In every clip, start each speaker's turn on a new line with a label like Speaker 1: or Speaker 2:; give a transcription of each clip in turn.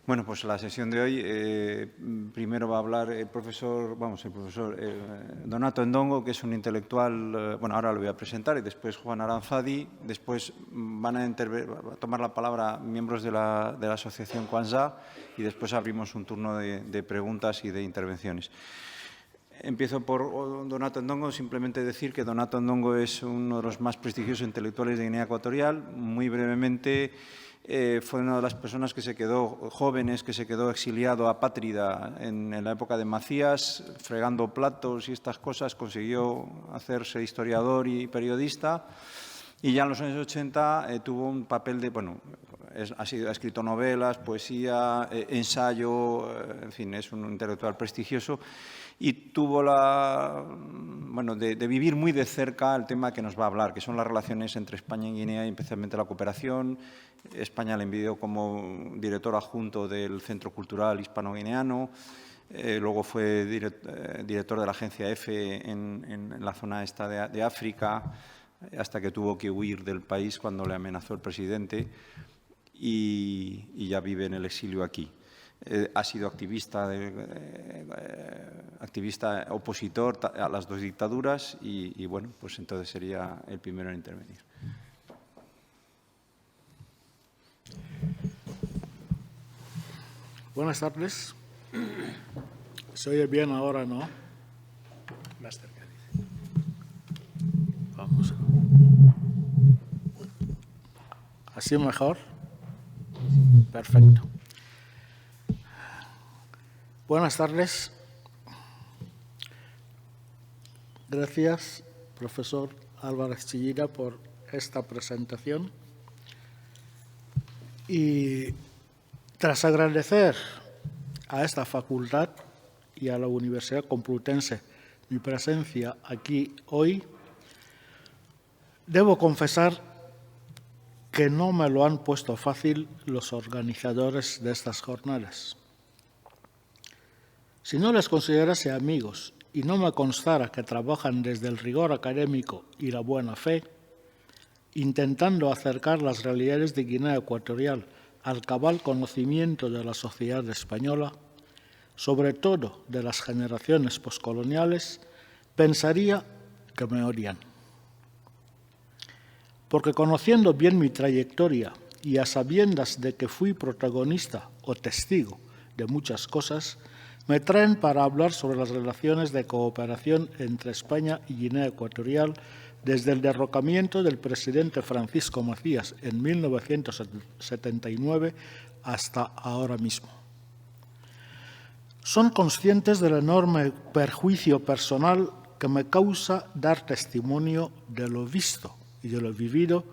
Speaker 1: Bueno, pues la sesión de hoy, primero va a hablar el profesor Donato Ndongo, que es un intelectual, bueno, ahora lo voy a presentar, y después Juan Aranzadi. Después van a tomar la palabra miembros de la asociación Kwanzaa y después abrimos un turno de preguntas y de intervenciones. Empiezo por Donato Ndongo, simplemente decir que Donato Ndongo es uno de los más prestigiosos intelectuales de Guinea Ecuatorial. Muy brevemente, fue una de las personas que se quedó, jóvenes, que se quedó exiliado, apátrida en la época de Macías, fregando platos y estas cosas, consiguió hacerse historiador y periodista. Y ya en los años 80 tuvo un papel de, bueno, ha escrito novelas, poesía, ensayo, en fin, es un intelectual prestigioso. Y tuvo de vivir muy de cerca el tema que nos va a hablar, que son las relaciones entre España y Guinea, y especialmente la cooperación. España le envió como director adjunto del Centro Cultural Hispano-Guineano. Luego fue director de la agencia EFE en la zona esta de África, hasta que tuvo que huir del país cuando le amenazó el presidente, y ya vive en el exilio aquí. Ha sido activista opositor a las dos dictaduras y, bueno, pues entonces sería el primero en intervenir.
Speaker 2: Buenas tardes. ¿Se oye bien ahora, no?
Speaker 3: Más cerca, dice.
Speaker 2: Vamos. ¿Así mejor? Perfecto. Buenas tardes. Gracias, profesor Álvarez Chillida, por esta presentación. Y tras agradecer a esta facultad y a la Universidad Complutense mi presencia aquí hoy, debo confesar que no me lo han puesto fácil los organizadores de estas jornadas. Si no les considerase amigos y no me constara que trabajan desde el rigor académico y la buena fe, intentando acercar las realidades de Guinea Ecuatorial al cabal conocimiento de la sociedad española, sobre todo de las generaciones poscoloniales, pensaría que me odian. Porque conociendo bien mi trayectoria y a sabiendas de que fui protagonista o testigo de muchas cosas, me traen para hablar sobre las relaciones de cooperación entre España y Guinea Ecuatorial desde el derrocamiento del presidente Francisco Macías en 1979 hasta ahora mismo. Son conscientes del enorme perjuicio personal que me causa dar testimonio de lo visto y de lo vivido,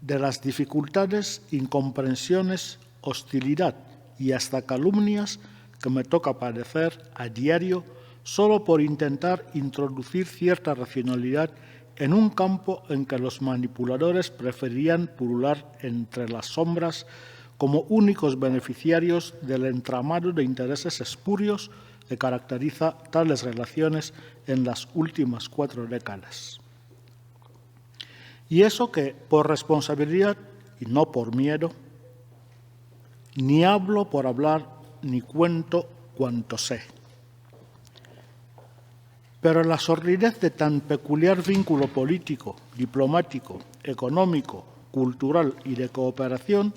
Speaker 2: de las dificultades, incomprensiones, hostilidad y hasta calumnias que me toca padecer a diario solo por intentar introducir cierta racionalidad en un campo en que los manipuladores preferían pulular entre las sombras como únicos beneficiarios del entramado de intereses espurios que caracteriza tales relaciones en las últimas 4 décadas. Y eso que, por responsabilidad y no por miedo, ni hablo por hablar ni cuento cuanto sé. Pero la sordidez de tan peculiar vínculo político, diplomático, económico, cultural y de cooperación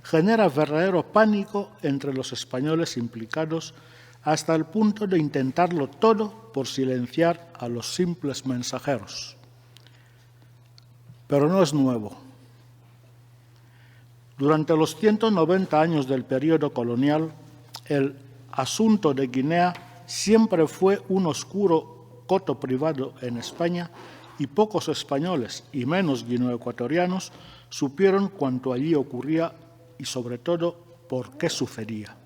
Speaker 2: genera verdadero pánico entre los españoles implicados hasta el punto de intentarlo todo por silenciar a los simples mensajeros. Pero no es nuevo. Durante los 190 años del periodo colonial, el asunto de Guinea siempre fue un oscuro coto privado en España y pocos españoles, y menos guineoecuatorianos, supieron cuánto allí ocurría y, sobre todo, por qué sucedía.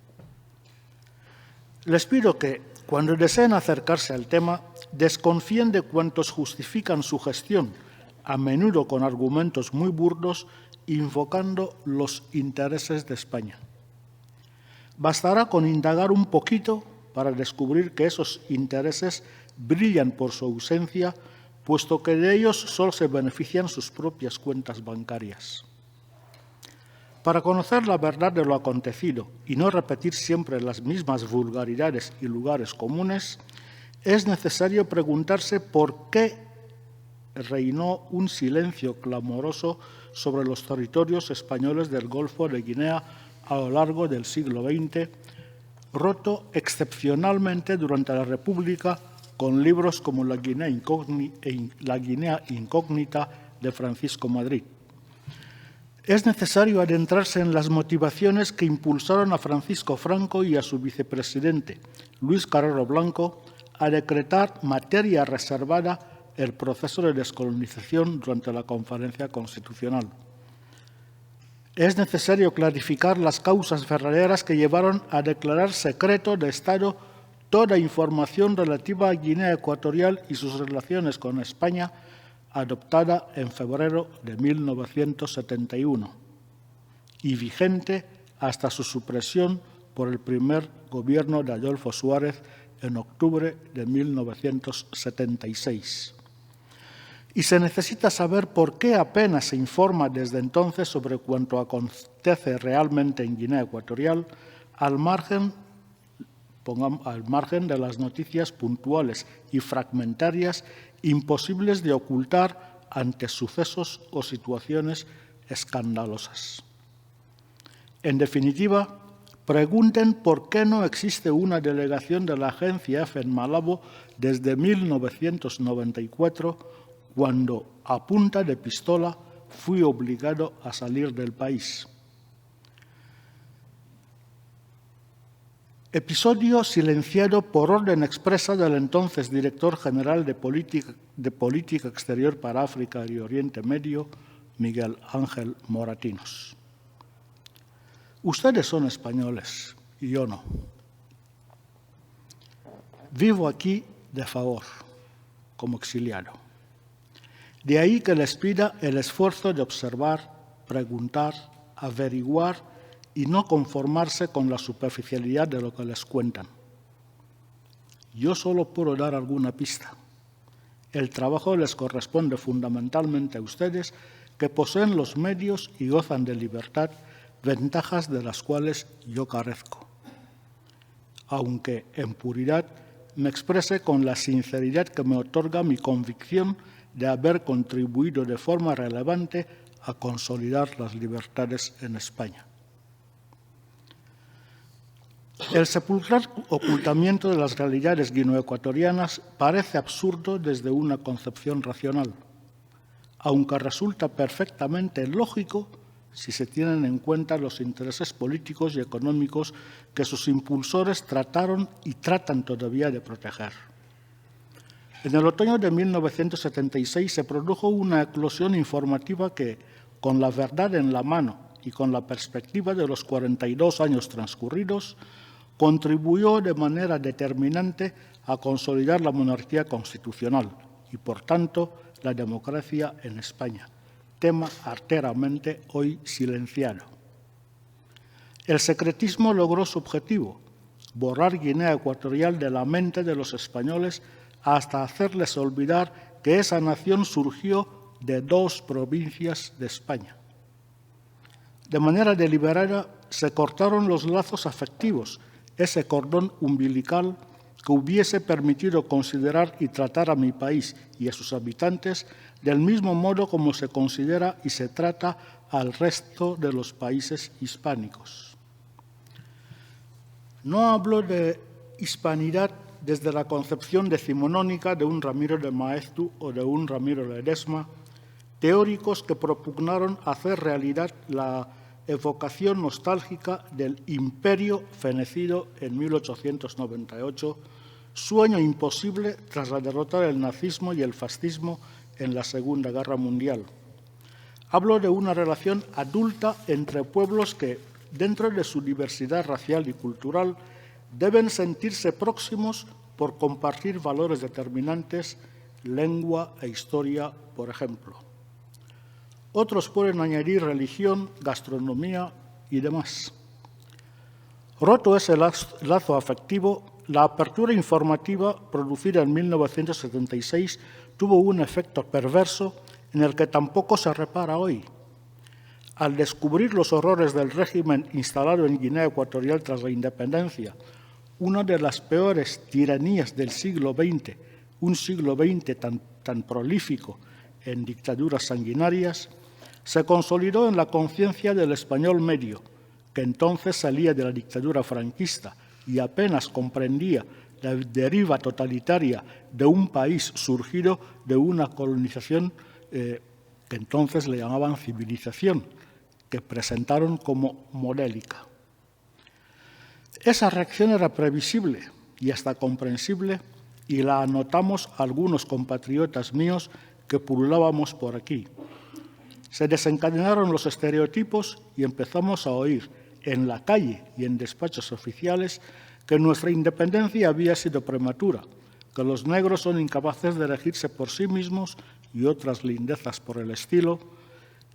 Speaker 2: Les pido que, cuando deseen acercarse al tema, desconfíen de cuantos justifican su gestión, a menudo con argumentos muy burdos, invocando los intereses de España. Bastará con indagar un poquito para descubrir que esos intereses brillan por su ausencia, puesto que de ellos solo se benefician sus propias cuentas bancarias. Para conocer la verdad de lo acontecido y no repetir siempre las mismas vulgaridades y lugares comunes, es necesario preguntarse por qué reinó un silencio clamoroso sobre los territorios españoles del Golfo de Guinea a lo largo del siglo XX, roto excepcionalmente durante la República con libros como La Guinea Incógnita de Francisco Madrid. Es necesario adentrarse en las motivaciones que impulsaron a Francisco Franco y a su vicepresidente, Luis Carrero Blanco, a decretar materia reservada el proceso de descolonización durante la Conferencia Constitucional. Es necesario clarificar las causas verdaderas que llevaron a declarar secreto de Estado toda información relativa a Guinea Ecuatorial y sus relaciones con España, adoptada en febrero de 1971 y vigente hasta su supresión por el primer gobierno de Adolfo Suárez en octubre de 1976. Y se necesita saber por qué apenas se informa desde entonces sobre cuanto acontece realmente en Guinea Ecuatorial, al margen de las noticias puntuales y fragmentarias imposibles de ocultar ante sucesos o situaciones escandalosas. En definitiva, pregunten por qué no existe una delegación de la agencia EFE en Malabo desde 1994, cuando, a punta de pistola, fui obligado a salir del país. Episodio silenciado por orden expresa del entonces director general de Política Exterior para África y Oriente Medio, Miguel Ángel Moratinos. Ustedes son españoles y yo no. Vivo aquí de favor, como exiliado. De ahí que les pida el esfuerzo de observar, preguntar, averiguar y no conformarse con la superficialidad de lo que les cuentan. Yo solo puedo dar alguna pista. El trabajo les corresponde fundamentalmente a ustedes, que poseen los medios y gozan de libertad, ventajas de las cuales yo carezco. Aunque, en puridad, me exprese con la sinceridad que me otorga mi convicción de haber contribuido de forma relevante a consolidar las libertades en España. El sepulcral ocultamiento de las realidades guineoecuatorianas parece absurdo desde una concepción racional, aunque resulta perfectamente lógico si se tienen en cuenta los intereses políticos y económicos que sus impulsores trataron y tratan todavía de proteger. En el otoño de 1976 se produjo una eclosión informativa que, con la verdad en la mano y con la perspectiva de los 42 años transcurridos, contribuyó de manera determinante a consolidar la monarquía constitucional y, por tanto, la democracia en España, tema arteramente hoy silenciado. El secretismo logró su objetivo, borrar Guinea Ecuatorial de la mente de los españoles hasta hacerles olvidar que esa nación surgió de 2 provincias de España. De manera deliberada se cortaron los lazos afectivos, ese cordón umbilical que hubiese permitido considerar y tratar a mi país y a sus habitantes del mismo modo como se considera y se trata al resto de los países hispánicos. No hablo de hispanidad desde la concepción decimonónica de un Ramiro de Maeztu o de un Ramiro Ledesma, teóricos que propugnaron hacer realidad la evocación nostálgica del imperio fenecido en 1898, sueño imposible tras la derrota del nazismo y el fascismo en la Segunda Guerra Mundial. Hablo de una relación adulta entre pueblos que, dentro de su diversidad racial y cultural, deben sentirse próximos por compartir valores determinantes, lengua e historia, por ejemplo. Otros pueden añadir religión, gastronomía y demás. Roto ese lazo afectivo, la apertura informativa producida en 1976 tuvo un efecto perverso en el que tampoco se repara hoy. al descubrir los horrores del régimen instalado en Guinea Ecuatorial tras la independencia, una de las peores tiranías del siglo XX, un siglo XX tan prolífico en dictaduras sanguinarias, se consolidó en la conciencia del español medio, que entonces salía de la dictadura franquista y apenas comprendía la deriva totalitaria de un país surgido de una colonización que entonces le llamaban civilización, que presentaron como modélica. Esa reacción era previsible y hasta comprensible, y la anotamos algunos compatriotas míos que pululábamos por aquí. Se desencadenaron los estereotipos y empezamos a oír en la calle y en despachos oficiales que nuestra independencia había sido prematura, que los negros son incapaces de elegirse por sí mismos y otras lindezas por el estilo,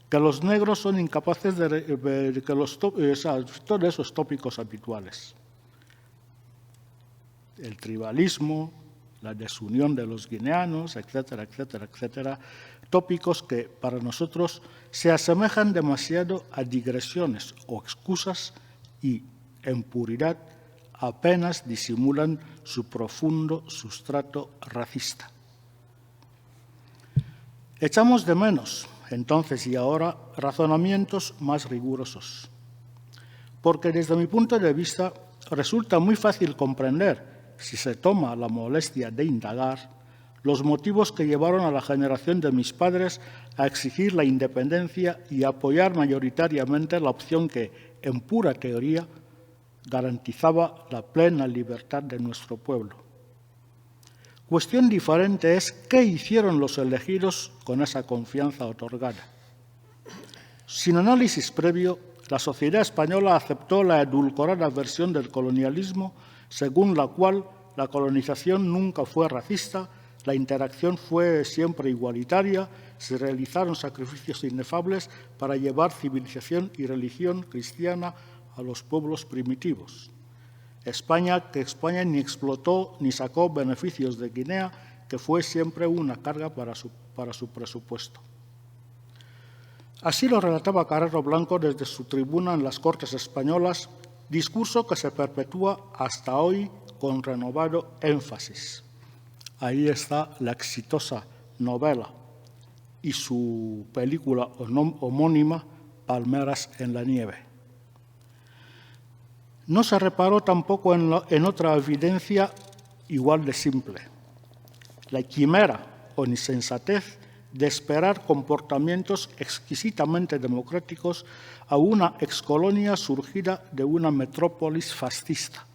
Speaker 2: que los negros son incapaces de todos esos tópicos habituales. El tribalismo, la desunión de los guineanos, etcétera, etcétera, etcétera, tópicos que para nosotros se asemejan demasiado a digresiones o excusas y, en puridad, apenas disimulan su profundo sustrato racista. Echamos de menos, entonces y ahora, razonamientos más rigurosos, porque desde mi punto de vista resulta muy fácil comprender, si se toma la molestia de indagar, los motivos que llevaron a la generación de mis padres a exigir la independencia y apoyar mayoritariamente la opción que, en pura teoría, garantizaba la plena libertad de nuestro pueblo. Cuestión diferente es qué hicieron los elegidos con esa confianza otorgada. Sin análisis previo, la sociedad española aceptó la edulcorada versión del colonialismo según la cual la colonización nunca fue racista, la interacción fue siempre igualitaria, se realizaron sacrificios inefables para llevar civilización y religión cristiana a los pueblos primitivos. España ni explotó ni sacó beneficios de Guinea, que fue siempre una carga para su presupuesto. Así lo relataba Carrero Blanco desde su tribuna en las Cortes Españolas, discurso que se perpetúa hasta hoy con renovado énfasis. Ahí está la exitosa novela y su película homónima, Palmeras en la nieve. No se reparó tampoco en otra evidencia igual de simple, la quimera o insensatez de esperar comportamientos exquisitamente democráticos a una excolonia surgida de una metrópolis fascista.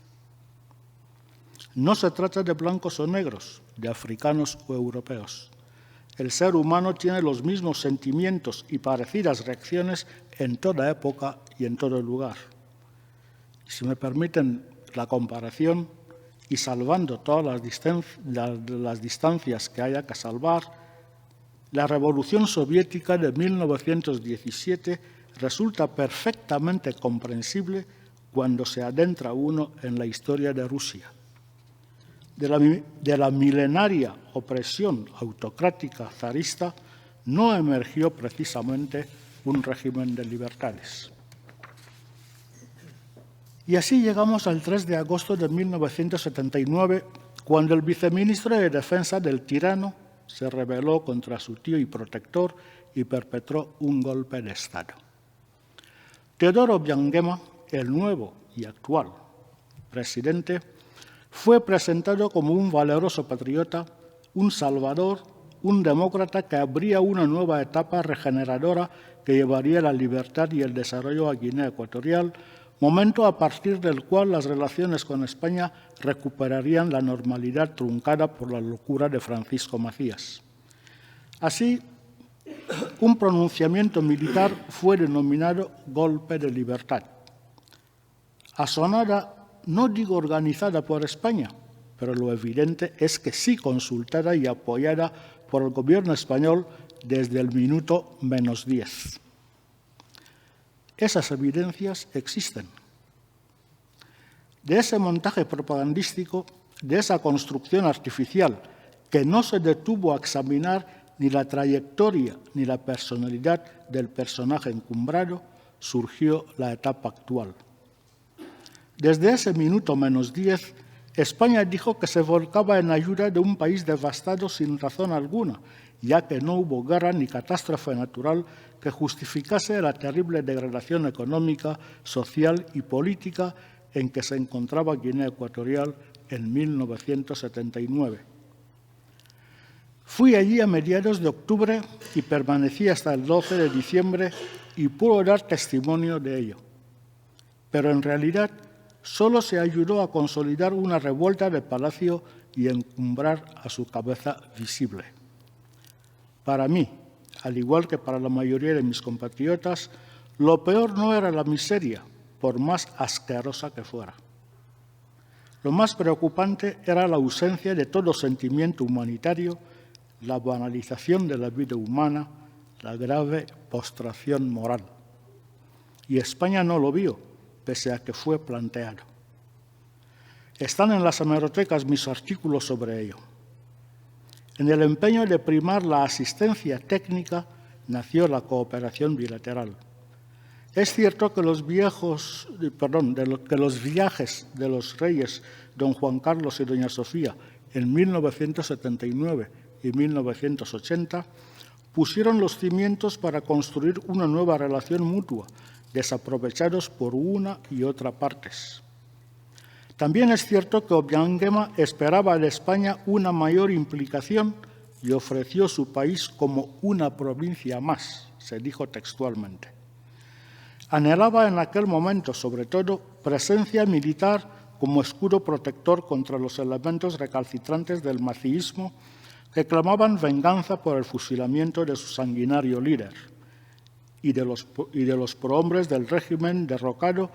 Speaker 2: No se trata de blancos o negros, de africanos o europeos. El ser humano tiene los mismos sentimientos y parecidas reacciones en toda época y en todo lugar. Si me permiten la comparación, y salvando todas las distancias que haya que salvar, la Revolución Soviética de 1917 resulta perfectamente comprensible cuando se adentra uno en la historia de Rusia. De la milenaria opresión autocrática zarista no emergió precisamente un régimen de libertades. Y así llegamos al 3 de agosto de 1979, cuando el viceministro de Defensa del tirano se rebeló contra su tío y protector y perpetró un golpe de Estado. Teodoro Obiangema, el nuevo y actual presidente, fue presentado como un valeroso patriota, un salvador, un demócrata que abría una nueva etapa regeneradora que llevaría la libertad y el desarrollo a Guinea Ecuatorial, momento a partir del cual las relaciones con España recuperarían la normalidad truncada por la locura de Francisco Macías. Así, un pronunciamiento militar fue denominado golpe de libertad. Asonada, no digo organizada por España, pero lo evidente es que sí consultada y apoyada por el gobierno español desde el minuto -10. Esas evidencias existen. De ese montaje propagandístico, de esa construcción artificial que no se detuvo a examinar ni la trayectoria ni la personalidad del personaje encumbrado, surgió la etapa actual. Desde ese minuto menos 10, España dijo que se volcaba en ayuda de un país devastado sin razón alguna, ya que no hubo guerra ni catástrofe natural que justificase la terrible degradación económica, social y política en que se encontraba Guinea Ecuatorial en 1979. Fui allí a mediados de octubre y permanecí hasta el 12 de diciembre y puedo dar testimonio de ello. Pero en realidad solo se ayudó a consolidar una revuelta de palacio y encumbrar a su cabeza visible. Para mí, al igual que para la mayoría de mis compatriotas, lo peor no era la miseria, por más asquerosa que fuera. Lo más preocupante era la ausencia de todo sentimiento humanitario, la banalización de la vida humana, la grave postración moral. Y España no lo vio, pese a que fue planteado. Están en las hemerotecas mis artículos sobre ello. En el empeño de primar la asistencia técnica nació la cooperación bilateral. Es cierto que los viajes de los reyes don Juan Carlos y doña Sofía en 1979 y 1980 pusieron los cimientos para construir una nueva relación mutua, desaprovechados por una y otra partes. También es cierto que Obiang-Nguema esperaba de España una mayor implicación y ofreció su país como una provincia más, se dijo textualmente. Anhelaba en aquel momento, sobre todo, presencia militar como escudo protector contra los elementos recalcitrantes del maciísmo que clamaban venganza por el fusilamiento de su sanguinario líder y de los prohombres del régimen derrocado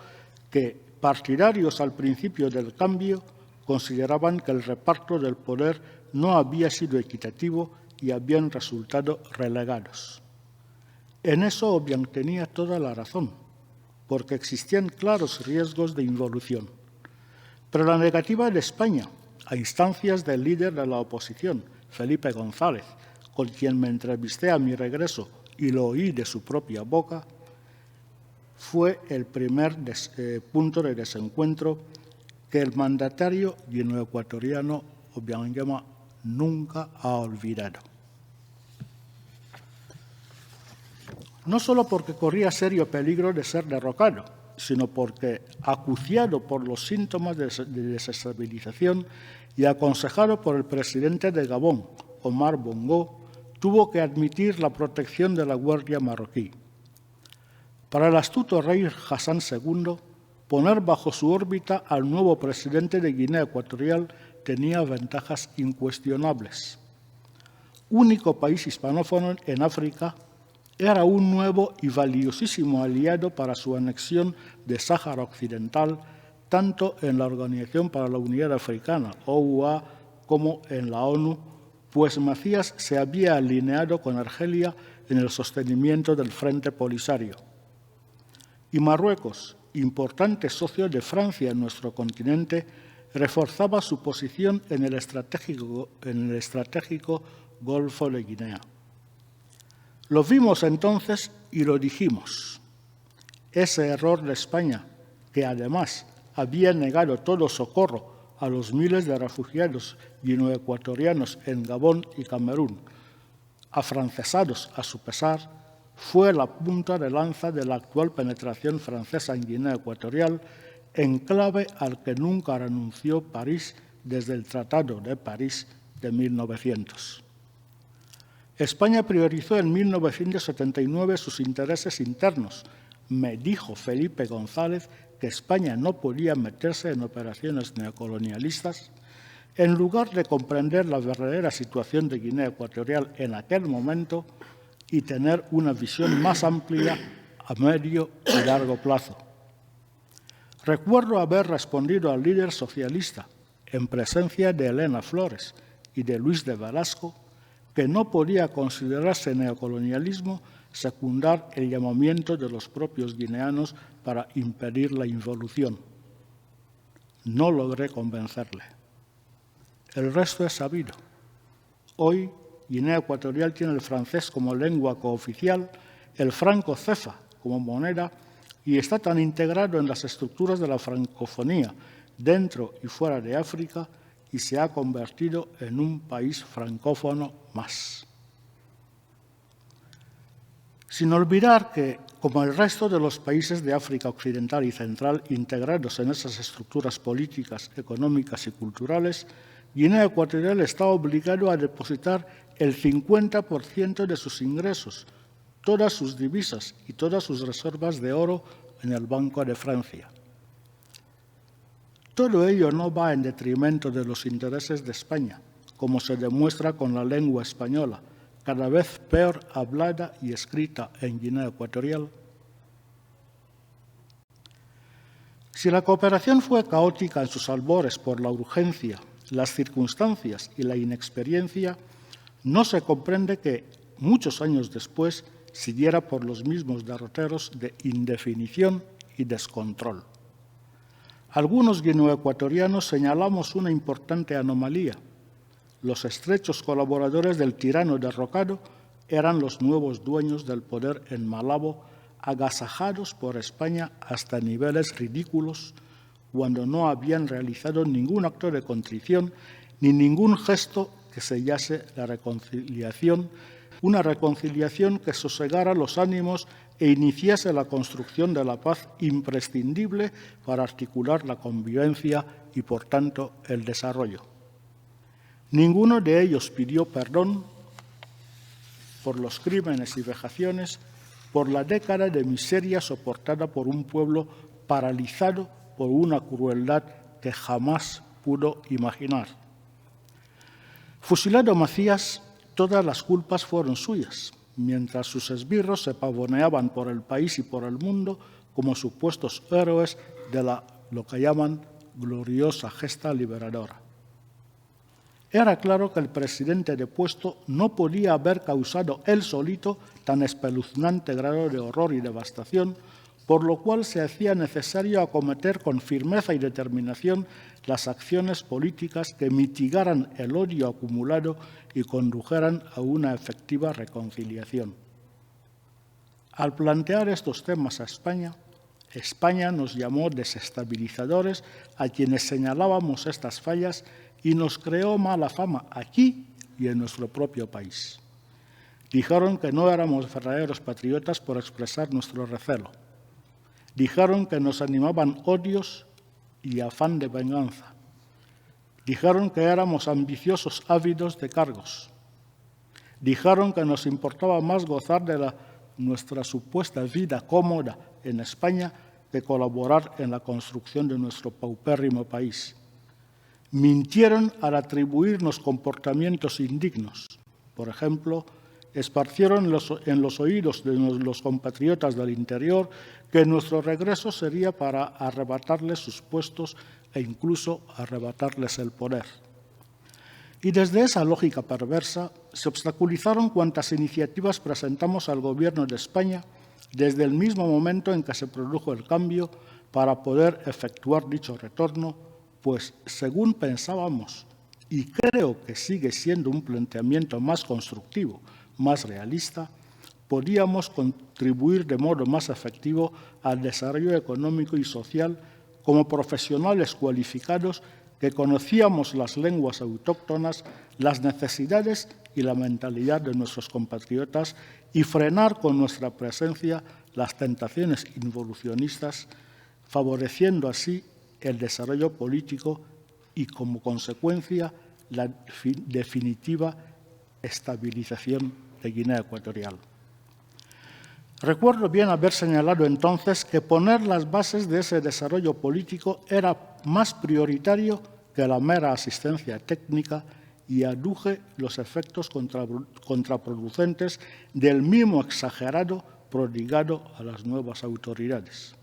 Speaker 2: que, partidarios al principio del cambio, consideraban que el reparto del poder no había sido equitativo y habían resultado relegados. En eso Obiang tenía toda la razón, porque existían claros riesgos de involución. Pero la negativa de España, a instancias del líder de la oposición, Felipe González, con quien me entrevisté a mi regreso y lo oí de su propia boca, fue el primer punto de desencuentro que el mandatario guineoecuatoriano Obiang-Nguema nunca ha olvidado. No solo porque corría serio peligro de ser derrocado, sino porque, acuciado por los síntomas de desestabilización y aconsejado por el presidente de Gabón, Omar Bongo, tuvo que admitir la protección de la Guardia marroquí. Para el astuto rey Hassan II, poner bajo su órbita al nuevo presidente de Guinea Ecuatorial tenía ventajas incuestionables. Único país hispanófono en África, era un nuevo y valiosísimo aliado para su anexión de Sáhara Occidental, tanto en la Organización para la Unidad Africana, OUA, como en la ONU, pues Macías se había alineado con Argelia en el sostenimiento del Frente Polisario. Y Marruecos, importante socio de Francia en nuestro continente, reforzaba su posición en el estratégico Golfo de Guinea. Lo vimos entonces y lo dijimos. Ese error de España, que además había negado todo socorro a los miles de refugiados guineoecuatorianos en Gabón y Camerún, afrancesados a su pesar, fue la punta de lanza de la actual penetración francesa en Guinea Ecuatorial, enclave al que nunca renunció París desde el Tratado de París de 1900. España priorizó en 1979 sus intereses internos. Me dijo Felipe González que España no podía meterse en operaciones neocolonialistas, en lugar de comprender la verdadera situación de Guinea Ecuatorial en aquel momento y tener una visión más amplia a medio y largo plazo. Recuerdo haber respondido al líder socialista, en presencia de Elena Flores y de Luis de Velasco, que no podía considerarse neocolonialismo secundar el llamamiento de los propios guineanos para impedir la involución. No logré convencerle. El resto es sabido. Hoy Guinea Ecuatorial tiene el francés como lengua cooficial, el franco cefa como moneda y está tan integrado en las estructuras de la francofonía dentro y fuera de África y se ha convertido en un país francófono más. Sin olvidar que, como el resto de los países de África Occidental y Central integrados en esas estructuras políticas, económicas y culturales, Guinea Ecuatorial está obligado a depositar el 50% de sus ingresos, todas sus divisas y todas sus reservas de oro en el Banco de Francia. Todo ello no va en detrimento de los intereses de España, como se demuestra con la lengua española, cada vez peor hablada y escrita en Guinea Ecuatorial. Si la cooperación fue caótica en sus albores por la urgencia, las circunstancias y la inexperiencia, no se comprende que, muchos años después, siguiera por los mismos derroteros de indefinición y descontrol. Algunos guineoecuatorianos señalamos una importante anomalía. Los estrechos colaboradores del tirano derrocado eran los nuevos dueños del poder en Malabo, agasajados por España hasta niveles ridículos, cuando no habían realizado ningún acto de contrición ni ningún gesto que sellase la reconciliación, una reconciliación que sosegara los ánimos e iniciase la construcción de la paz imprescindible para articular la convivencia y, por tanto, el desarrollo. Ninguno de ellos pidió perdón por los crímenes y vejaciones, por la década de miseria soportada por un pueblo paralizado por una crueldad que jamás pudo imaginar. Fusilado Macías, todas las culpas fueron suyas, mientras sus esbirros se pavoneaban por el país y por el mundo como supuestos héroes de lo que llaman gloriosa gesta liberadora. Era claro que el presidente depuesto no podía haber causado él solito tan espeluznante grado de horror y devastación, por lo cual se hacía necesario acometer con firmeza y determinación las acciones políticas que mitigaran el odio acumulado y condujeran a una efectiva reconciliación. Al plantear estos temas a España, España nos llamó desestabilizadores a quienes señalábamos estas fallas y nos creó mala fama aquí y en nuestro propio país. Dijeron que no éramos verdaderos patriotas por expresar nuestro recelo. Dijeron que nos animaban odios y afán de venganza. Dijeron que éramos ambiciosos ávidos de cargos. Dijeron que nos importaba más gozar de nuestra supuesta vida cómoda en España que colaborar en la construcción de nuestro paupérrimo país. Mintieron al atribuirnos comportamientos indignos. Por ejemplo, esparcieron en los oídos de los compatriotas del interior que nuestro regreso sería para arrebatarles sus puestos e incluso arrebatarles el poder. Y desde esa lógica perversa se obstaculizaron cuantas iniciativas presentamos al Gobierno de España desde el mismo momento en que se produjo el cambio para poder efectuar dicho retorno, pues, según pensábamos, y creo que sigue siendo un planteamiento más constructivo, más realista, podíamos contribuir de modo más efectivo al desarrollo económico y social como profesionales cualificados que conocíamos las lenguas autóctonas, las necesidades y la mentalidad de nuestros compatriotas y frenar con nuestra presencia las tentaciones involucionistas, favoreciendo así el desarrollo político y, como consecuencia, la definitiva estabilización de Guinea Ecuatorial. Recuerdo bien haber señalado entonces que poner las bases de ese desarrollo político era más prioritario que la mera asistencia técnica y aduje los efectos contraproducentes del mimo exagerado prodigado a las nuevas autoridades.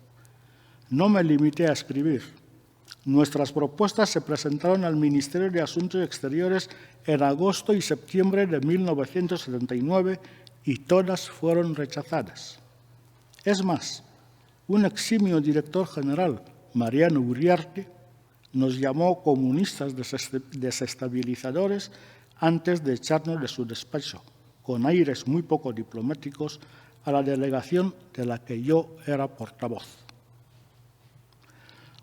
Speaker 2: No me limité a escribir. Nuestras propuestas se presentaron al Ministerio de Asuntos Exteriores en agosto y septiembre de 1979 y todas fueron rechazadas. Es más, un eximio director general, Mariano Uriarte, nos llamó comunistas desestabilizadores antes de echarnos de su despacho, con aires muy poco diplomáticos, a la delegación de la que yo era portavoz.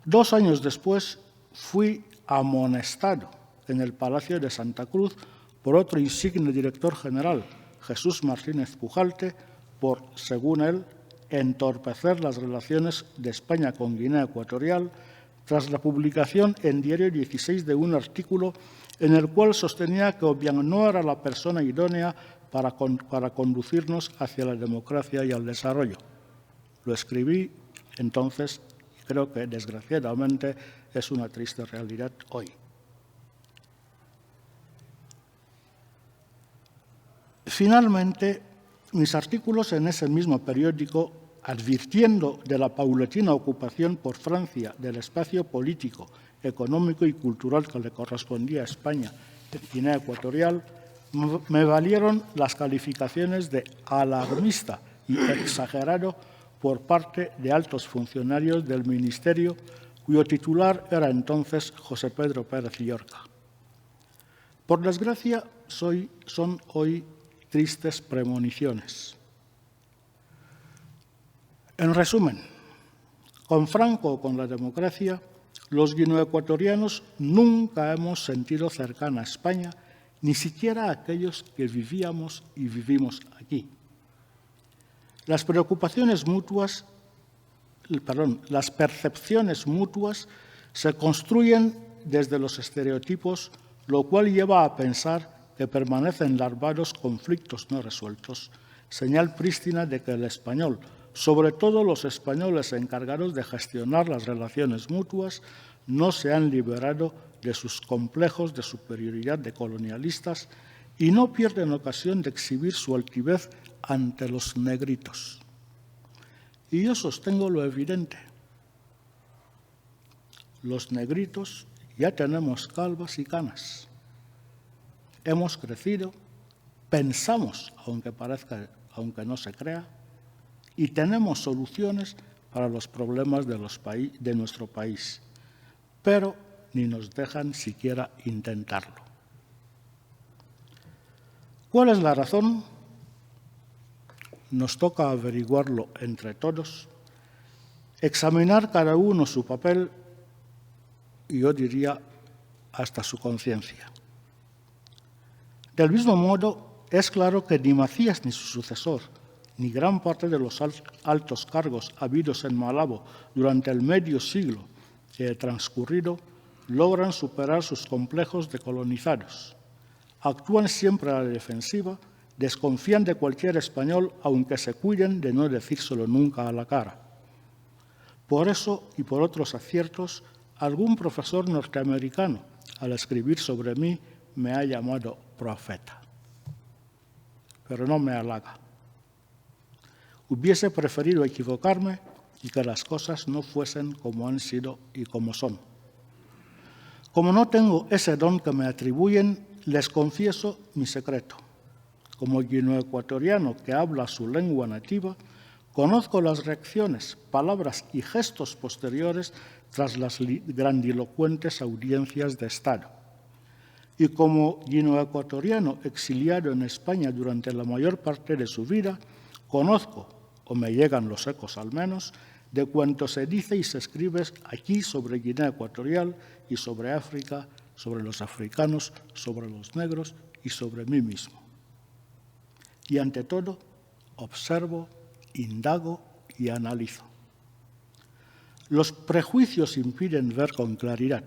Speaker 2: 2 años después fui amonestado en el Palacio de Santa Cruz por otro insigne director general, Jesús Martínez Pujalte, por, según él, entorpecer las relaciones de España con Guinea Ecuatorial tras la publicación en Diario 16 de un artículo en el cual sostenía que Obiang no era la persona idónea para conducirnos hacia la democracia y al desarrollo. Lo escribí entonces y creo que, desgraciadamente, es una triste realidad hoy. Finalmente, mis artículos en ese mismo periódico, advirtiendo de la paulatina ocupación por Francia del espacio político, económico y cultural que le correspondía a España en Guinea Ecuatorial, me valieron las calificaciones de alarmista y exagerado por parte de altos funcionarios del Ministerio, cuyo titular era entonces José Pedro Pérez Llorca. Por desgracia, son hoy tristes premoniciones. En resumen, con Franco o con la democracia, los guineoecuatorianos nunca hemos sentido cercana a España, ni siquiera a aquellos que vivíamos y vivimos aquí. Las percepciones mutuas se construyen desde los estereotipos, lo cual lleva a pensar que permanecen larvados conflictos no resueltos, señal prístina de que el español, sobre todo los españoles encargados de gestionar las relaciones mutuas, no se han liberado de sus complejos de superioridad de colonialistas y no pierden ocasión de exhibir su altivez ante los negritos. Y yo sostengo lo evidente. Los negritos ya tenemos calvas y canas. Hemos crecido, pensamos, aunque no se crea, y tenemos soluciones para los problemas de nuestro país, pero ni nos dejan siquiera intentarlo. ¿Cuál es la razón? Nos toca averiguarlo entre todos, examinar cada uno su papel y yo diría hasta su conciencia. Del mismo modo, es claro que ni Macías ni su sucesor, ni gran parte de los altos cargos habidos en Malabo durante el medio siglo que ha transcurrido logran superar sus complejos de colonizados. Actúan siempre a la defensiva, desconfían de cualquier español, aunque se cuiden de no decírselo nunca a la cara. Por eso y por otros aciertos, algún profesor norteamericano, al escribir sobre mí, me ha llamado profeta. Pero no me halaga. Hubiese preferido equivocarme y que las cosas no fuesen como han sido y como son. Como no tengo ese don que me atribuyen, les confieso mi secreto. Como guineoecuatoriano que habla su lengua nativa, conozco las reacciones, palabras y gestos posteriores tras las grandilocuentes audiencias de Estado. Y como guineoecuatoriano exiliado en España durante la mayor parte de su vida, conozco, o me llegan los ecos al menos, de cuanto se dice y se escribe aquí sobre Guinea Ecuatorial y sobre África, sobre los africanos, sobre los negros y sobre mí mismo. Y ante todo, observo, indago y analizo. Los prejuicios impiden ver con claridad.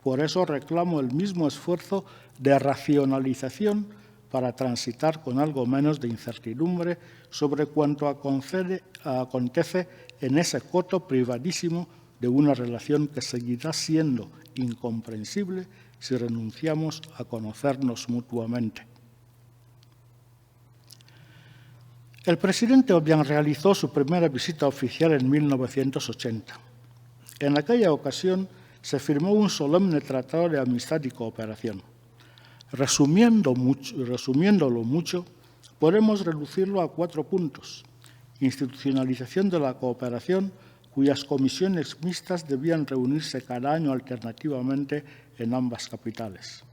Speaker 2: Por eso reclamo el mismo esfuerzo de racionalización para transitar con algo menos de incertidumbre sobre cuanto acontece en ese coto privadísimo de una relación que seguirá siendo incomprensible si renunciamos a conocernos mutuamente. El presidente Obiang realizó su primera visita oficial en 1980. En aquella ocasión se firmó un solemne tratado de amistad y cooperación. Resumiéndolo mucho, podemos reducirlo a 4 puntos. Institucionalización de la cooperación, cuyas comisiones mixtas debían reunirse cada año alternativamente en ambas capitales.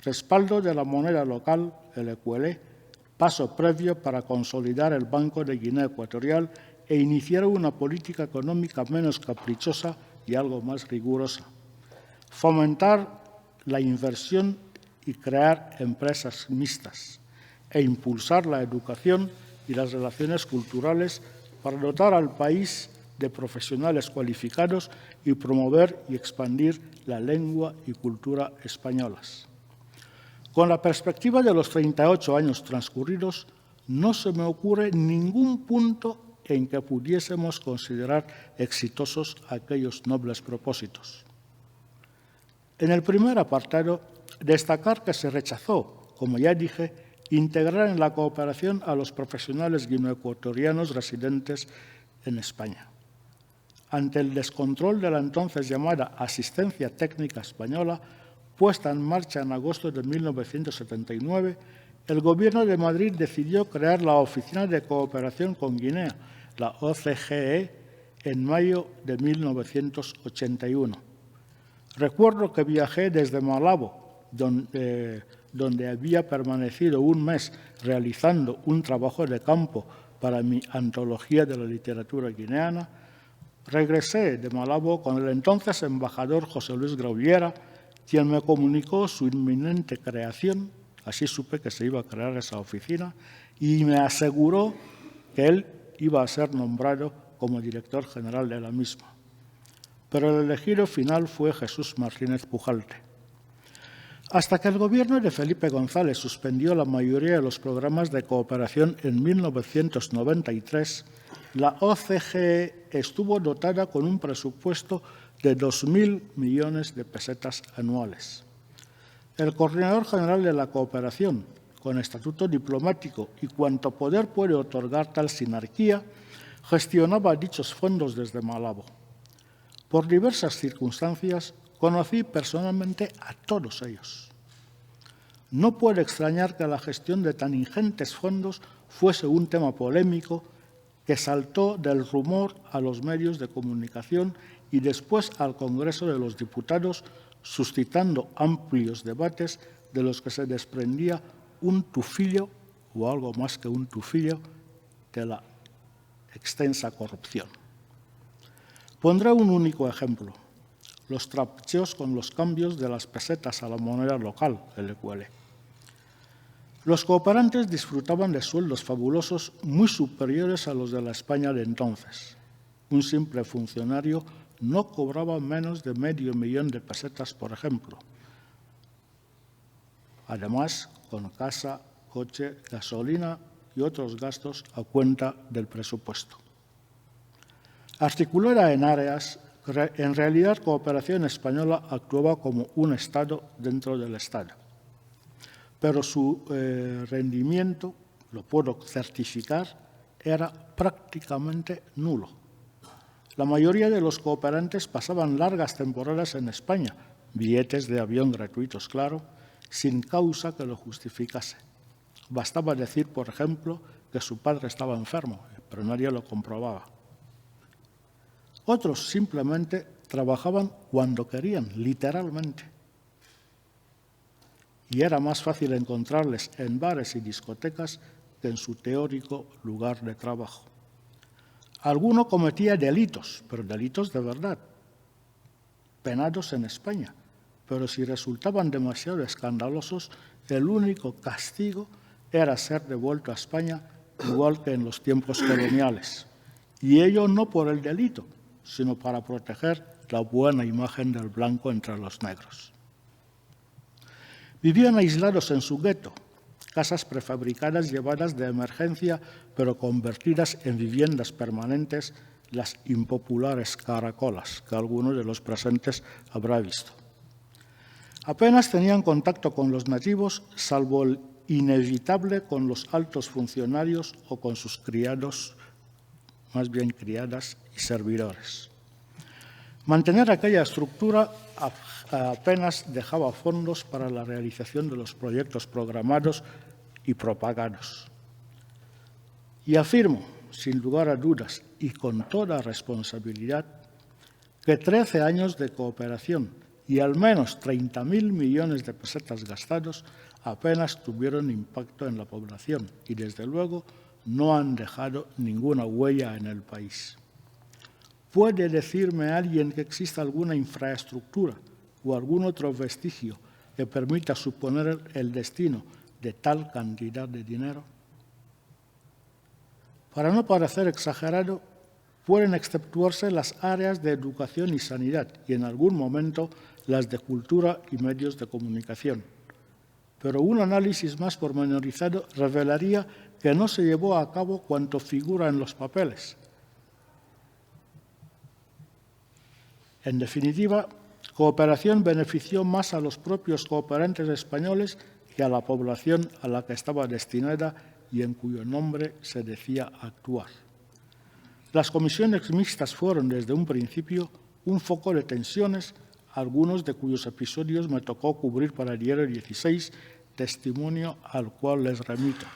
Speaker 2: respaldo de la moneda local, el ecuelé, paso previo para consolidar el Banco de Guinea Ecuatorial e iniciar una política económica menos caprichosa y algo más rigurosa. Fomentar la inversión y crear empresas mixtas e impulsar la educación y las relaciones culturales para dotar al país de profesionales cualificados y promover y expandir la lengua y cultura españolas. Con la perspectiva de los 38 años transcurridos, no se me ocurre ningún punto en que pudiésemos considerar exitosos aquellos nobles propósitos. En el primer apartado, destacar que se rechazó, como ya dije, integrar en la cooperación a los profesionales guineoecuatorianos residentes en España. Ante el descontrol de la entonces llamada Asistencia Técnica Española, puesta en marcha en agosto de 1979, el Gobierno de Madrid decidió crear la Oficina de Cooperación con Guinea, la OCGE, en mayo de 1981. Recuerdo que viajé desde Malabo, donde había permanecido un mes realizando un trabajo de campo para mi antología de la literatura guineana. Regresé de Malabo con el entonces embajador José Luis Graullera, quien me comunicó su inminente creación, así supe que se iba a crear esa oficina, y me aseguró que él iba a ser nombrado como director general de la misma. Pero el elegido final fue Jesús Martínez Pujalte. Hasta que el gobierno de Felipe González suspendió la mayoría de los programas de cooperación en 1993, la OCGE estuvo dotada con un presupuesto de 2.000 millones de pesetas anuales. El coordinador general de la cooperación, con estatuto diplomático y cuanto poder puede otorgar tal sinarquía, gestionaba dichos fondos desde Malabo. Por diversas circunstancias, conocí personalmente a todos ellos. No puede extrañar que la gestión de tan ingentes fondos fuese un tema polémico que saltó del rumor a los medios de comunicación y después al Congreso de los Diputados, suscitando amplios debates de los que se desprendía un tufillo, o algo más que un tufillo, de la extensa corrupción. Pondré un único ejemplo: los trapicheos con los cambios de las pesetas a la moneda local, el ecuelé. Los cooperantes disfrutaban de sueldos fabulosos muy superiores a los de la España de entonces. Un simple funcionario no cobraba menos de $500,000 de pesetas, por ejemplo. Además, con casa, coche, gasolina y otros gastos a cuenta del presupuesto. Articulada en áreas, en realidad Cooperación Española actuaba como un Estado dentro del Estado. Pero su rendimiento, lo puedo certificar, era prácticamente nulo. La mayoría de los cooperantes pasaban largas temporadas en España, billetes de avión gratuitos, claro, sin causa que lo justificase. Bastaba decir, por ejemplo, que su padre estaba enfermo, pero nadie lo comprobaba. Otros simplemente trabajaban cuando querían, literalmente. Y era más fácil encontrarles en bares y discotecas que en su teórico lugar de trabajo. Alguno cometía delitos, pero delitos de verdad, penados en España. Pero si resultaban demasiado escandalosos, el único castigo era ser devuelto a España, igual que en los tiempos coloniales. Y ello no por el delito, sino para proteger la buena imagen del blanco entre los negros. Vivían aislados en su gueto, casas prefabricadas llevadas de emergencia, pero convertidas en viviendas permanentes, las impopulares caracolas, que alguno de los presentes habrá visto. Apenas tenían contacto con los nativos, salvo el inevitable con los altos funcionarios o con sus criados, más bien criadas y servidores. Mantener aquella estructura apenas dejaba fondos para la realización de los proyectos programados y propagados. Y afirmo, sin lugar a dudas y con toda responsabilidad, que 13 años de cooperación y al menos 30.000 millones de pesetas gastados apenas tuvieron impacto en la población y, desde luego, no han dejado ninguna huella en el país. ¿Puede decirme alguien que exista alguna infraestructura o algún otro vestigio que permita suponer el destino de tal cantidad de dinero? Para no parecer exagerado, pueden exceptuarse las áreas de educación y sanidad y, en algún momento, las de cultura y medios de comunicación. Pero un análisis más pormenorizado revelaría que no se llevó a cabo cuanto figura en los papeles. En definitiva, cooperación benefició más a los propios cooperantes españoles que a la población a la que estaba destinada y en cuyo nombre se decía actuar. Las comisiones mixtas fueron, desde un principio, un foco de tensiones, algunos de cuyos episodios me tocó cubrir para el diario 16, testimonio al cual les remito.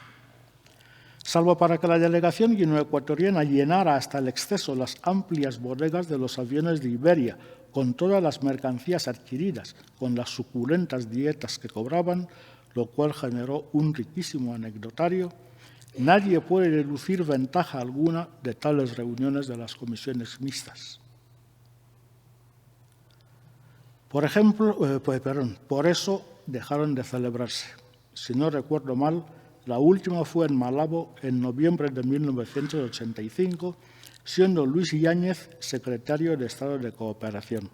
Speaker 2: Salvo para que la delegación guineoecuatoriana llenara hasta el exceso las amplias bodegas de los aviones de Iberia, con todas las mercancías adquiridas, con las suculentas dietas que cobraban, lo cual generó un riquísimo anecdotario, nadie puede deducir ventaja alguna de tales reuniones de las comisiones mixtas. Por eso dejaron de celebrarse. Si no recuerdo mal, la última fue en Malabo en noviembre de 1985, siendo Luis Yáñez secretario de Estado de Cooperación.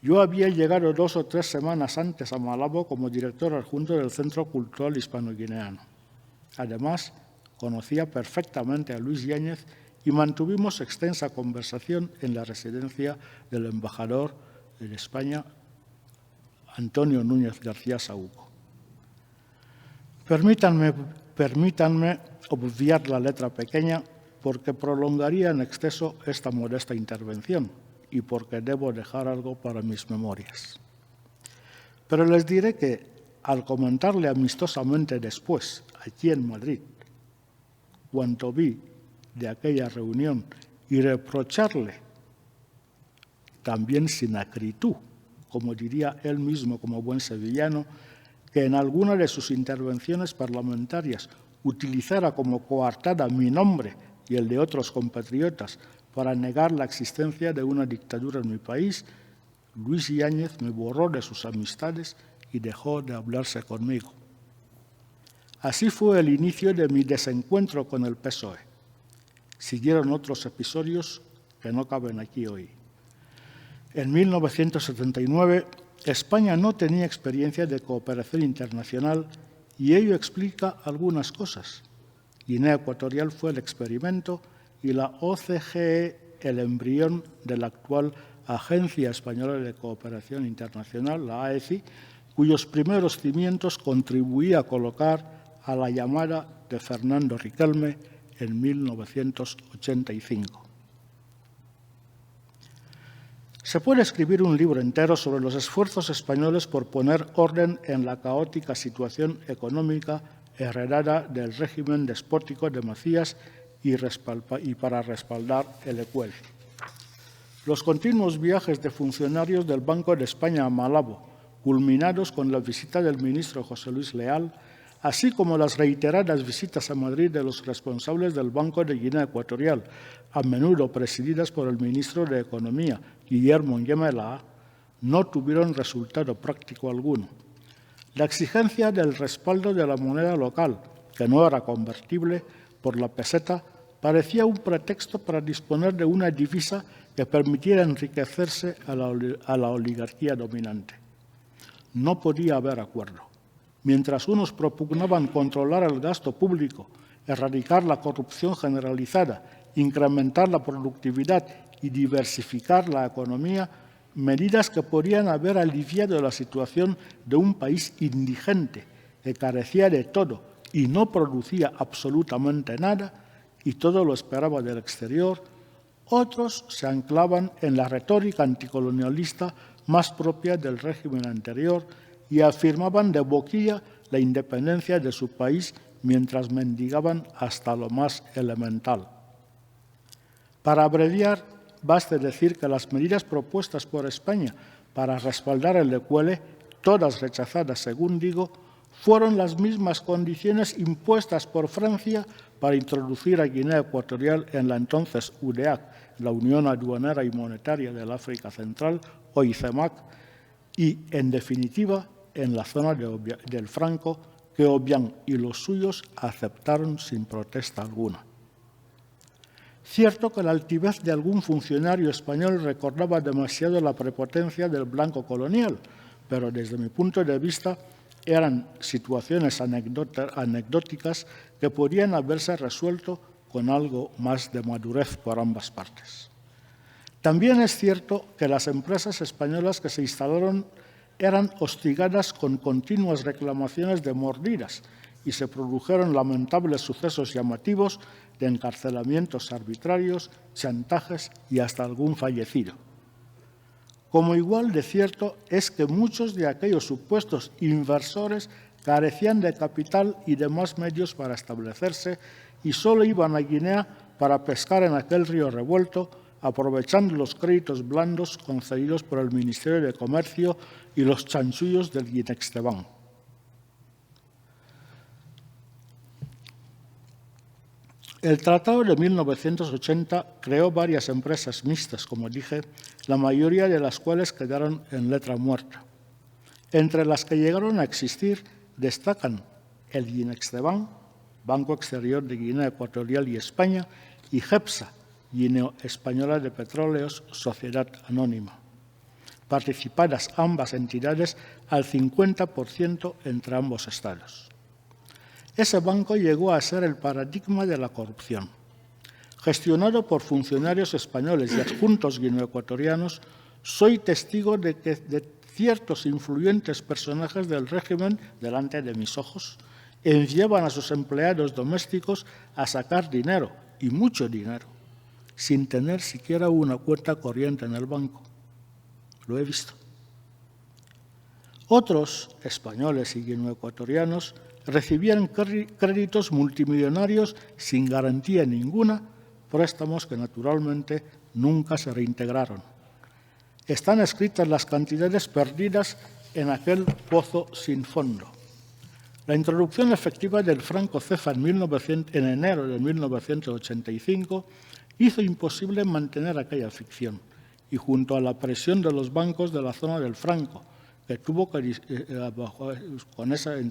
Speaker 2: Yo había llegado 2 o 3 semanas antes a Malabo como director adjunto del Centro Cultural Hispano-Guineano. Además, conocía perfectamente a Luis Yáñez y mantuvimos extensa conversación en la residencia del embajador en España, Antonio Núñez García Saúco. Permítanme obviar la letra pequeña porque prolongaría en exceso esta modesta intervención y porque debo dejar algo para mis memorias. Pero les diré que, al comentarle amistosamente después, aquí en Madrid, cuanto vi de aquella reunión y reprocharle, también sin acritud, como diría él mismo como buen sevillano, que en alguna de sus intervenciones parlamentarias utilizara como coartada mi nombre y el de otros compatriotas para negar la existencia de una dictadura en mi país, Luis Yáñez me borró de sus amistades y dejó de hablarse conmigo. Así fue el inicio de mi desencuentro con el PSOE. Siguieron otros episodios que no caben aquí hoy. En 1979, España no tenía experiencia de cooperación internacional y ello explica algunas cosas. Guinea Ecuatorial fue el experimento y la OCGE el embrión de la actual Agencia Española de Cooperación Internacional, la AECI, cuyos primeros cimientos contribuía a colocar a la llamada de Fernando Riquelme en 1985. Se puede escribir un libro entero sobre los esfuerzos españoles por poner orden en la caótica situación económica heredada del régimen despótico de Macías y para respaldar el ECUEL. Los continuos viajes de funcionarios del Banco de España a Malabo, culminados con la visita del ministro José Luis Leal, así como las reiteradas visitas a Madrid de los responsables del Banco de Guinea Ecuatorial, a menudo presididas por el ministro de Economía, Guillermo Nyemela, no tuvieron resultado práctico alguno. La exigencia del respaldo de la moneda local, que no era convertible, por la peseta, parecía un pretexto para disponer de una divisa que permitiera enriquecerse a la oligarquía dominante. No podía haber acuerdo. Mientras unos propugnaban controlar el gasto público, erradicar la corrupción generalizada, incrementar la productividad y diversificar la economía, medidas que podrían haber aliviado la situación de un país indigente que carecía de todo y no producía absolutamente nada y todo lo esperaba del exterior, otros se anclaban en la retórica anticolonialista más propia del régimen anterior y afirmaban de boquilla la independencia de su país mientras mendigaban hasta lo más elemental. Para abreviar, baste decir que las medidas propuestas por España para respaldar el Decuele, todas rechazadas, según digo, fueron las mismas condiciones impuestas por Francia para introducir a Guinea Ecuatorial en la entonces UDEAC, la Unión Aduanera y Monetaria del África Central, o ICEMAC, y, en definitiva, en la zona del Franco, que Obiang y los suyos aceptaron sin protesta alguna. Cierto que la altivez de algún funcionario español recordaba demasiado la prepotencia del blanco colonial, pero desde mi punto de vista eran situaciones anecdóticas que podían haberse resuelto con algo más de madurez por ambas partes. También es cierto que las empresas españolas que se instalaron eran hostigadas con continuas reclamaciones de mordidas y se produjeron lamentables sucesos llamativos de encarcelamientos arbitrarios, chantajes y hasta algún fallecido. Como igual de cierto es que muchos de aquellos supuestos inversores carecían de capital y demás medios para establecerse y solo iban a Guinea para pescar en aquel río revuelto, aprovechando los créditos blandos concedidos por el Ministerio de Comercio y los chanchullos del Guinextebán. El Tratado de 1980 creó varias empresas mixtas, como dije, la mayoría de las cuales quedaron en letra muerta. Entre las que llegaron a existir destacan el Guinextebán, Banco Exterior de Guinea Ecuatorial y España, y GEPSA, Guinea Española de Petróleos, Sociedad Anónima, participadas ambas entidades al 50% entre ambos estados. Ese banco llegó a ser el paradigma de la corrupción. Gestionado por funcionarios españoles y adjuntos guineoecuatorianos, soy testigo de que de ciertos influyentes personajes del régimen, delante de mis ojos, enviaban a sus empleados domésticos a sacar dinero, y mucho dinero, sin tener siquiera una cuenta corriente en el banco. Lo he visto. Otros, españoles y guineoecuatorianos, recibían créditos multimillonarios sin garantía ninguna, préstamos que naturalmente nunca se reintegraron. Están escritas las cantidades perdidas en aquel pozo sin fondo. La introducción efectiva del franco CFA en enero de 1985 hizo imposible mantener aquella ficción y junto a la presión de los bancos de la zona del Franco, que tuvo que,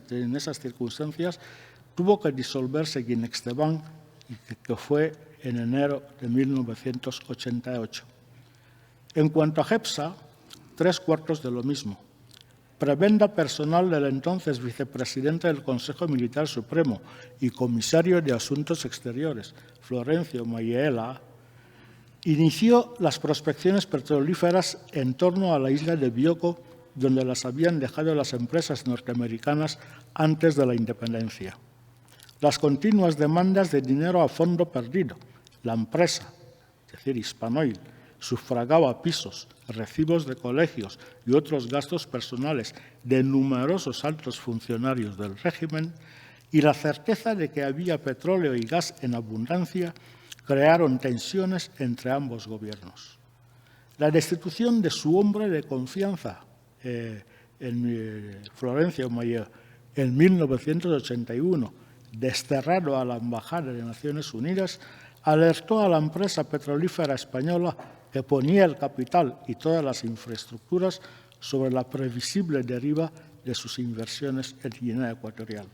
Speaker 2: en esas circunstancias, tuvo que disolverse Guinextebán, que fue en enero de 1988. En cuanto a GEPSA, 3/4 de lo mismo. Prebenda personal del entonces vicepresidente del Consejo Militar Supremo y comisario de Asuntos Exteriores, Florencio Mayela, inició las prospecciones petrolíferas en torno a la isla de Bioko, donde las habían dejado las empresas norteamericanas antes de la independencia. Las continuas demandas de dinero a fondo perdido. La empresa, es decir, Hispanoil, sufragaba pisos, recibos de colegios y otros gastos personales de numerosos altos funcionarios del régimen, y la certeza de que había petróleo y gas en abundancia crearon tensiones entre ambos gobiernos. La destitución de su hombre de confianza, Florencio Mayer, en 1981, desterrado a la Embajada de Naciones Unidas, alertó a la empresa petrolífera española que ponía el capital y todas las infraestructuras sobre la previsible deriva de sus inversiones en Guinea Ecuatorial.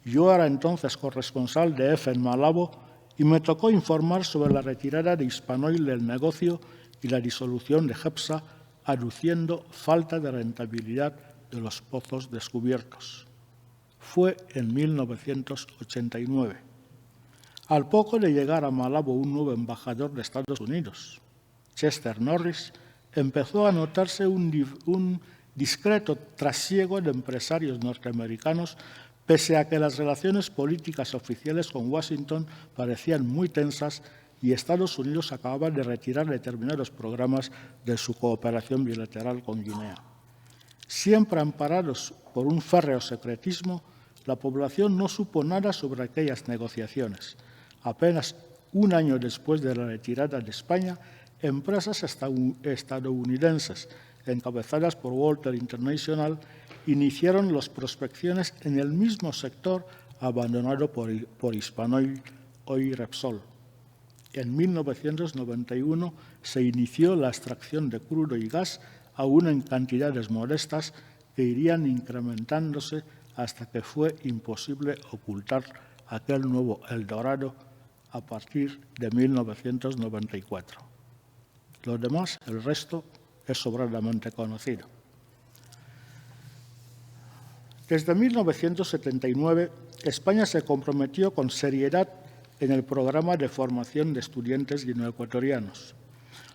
Speaker 2: Yo era entonces corresponsal de EFE en Malabo y me tocó informar sobre la retirada de Hispanoil del negocio y la disolución de GEPSA, aduciendo falta de rentabilidad de los pozos descubiertos. Fue en 1989. Al poco de llegar a Malabo un nuevo embajador de Estados Unidos, Chester Norris, empezó a notarse un discreto trasiego de empresarios norteamericanos, pese a que las relaciones políticas oficiales con Washington parecían muy tensas y Estados Unidos acababa de retirar determinados programas de su cooperación bilateral con Guinea. Siempre amparados por un férreo secretismo, la población no supo nada sobre aquellas negociaciones. Apenas un año después de la retirada de España, empresas estadounidenses encabezadas por Walter International, iniciaron las prospecciones en el mismo sector abandonado por Hispanoil, hoy Repsol. En 1991 se inició la extracción de crudo y gas, aún en cantidades modestas, que irían incrementándose hasta que fue imposible ocultar aquel nuevo Eldorado a partir de 1994. Lo demás, el resto, es sobradamente conocido. Desde 1979, España se comprometió con seriedad en el programa de formación de estudiantes guineoecuatorianos.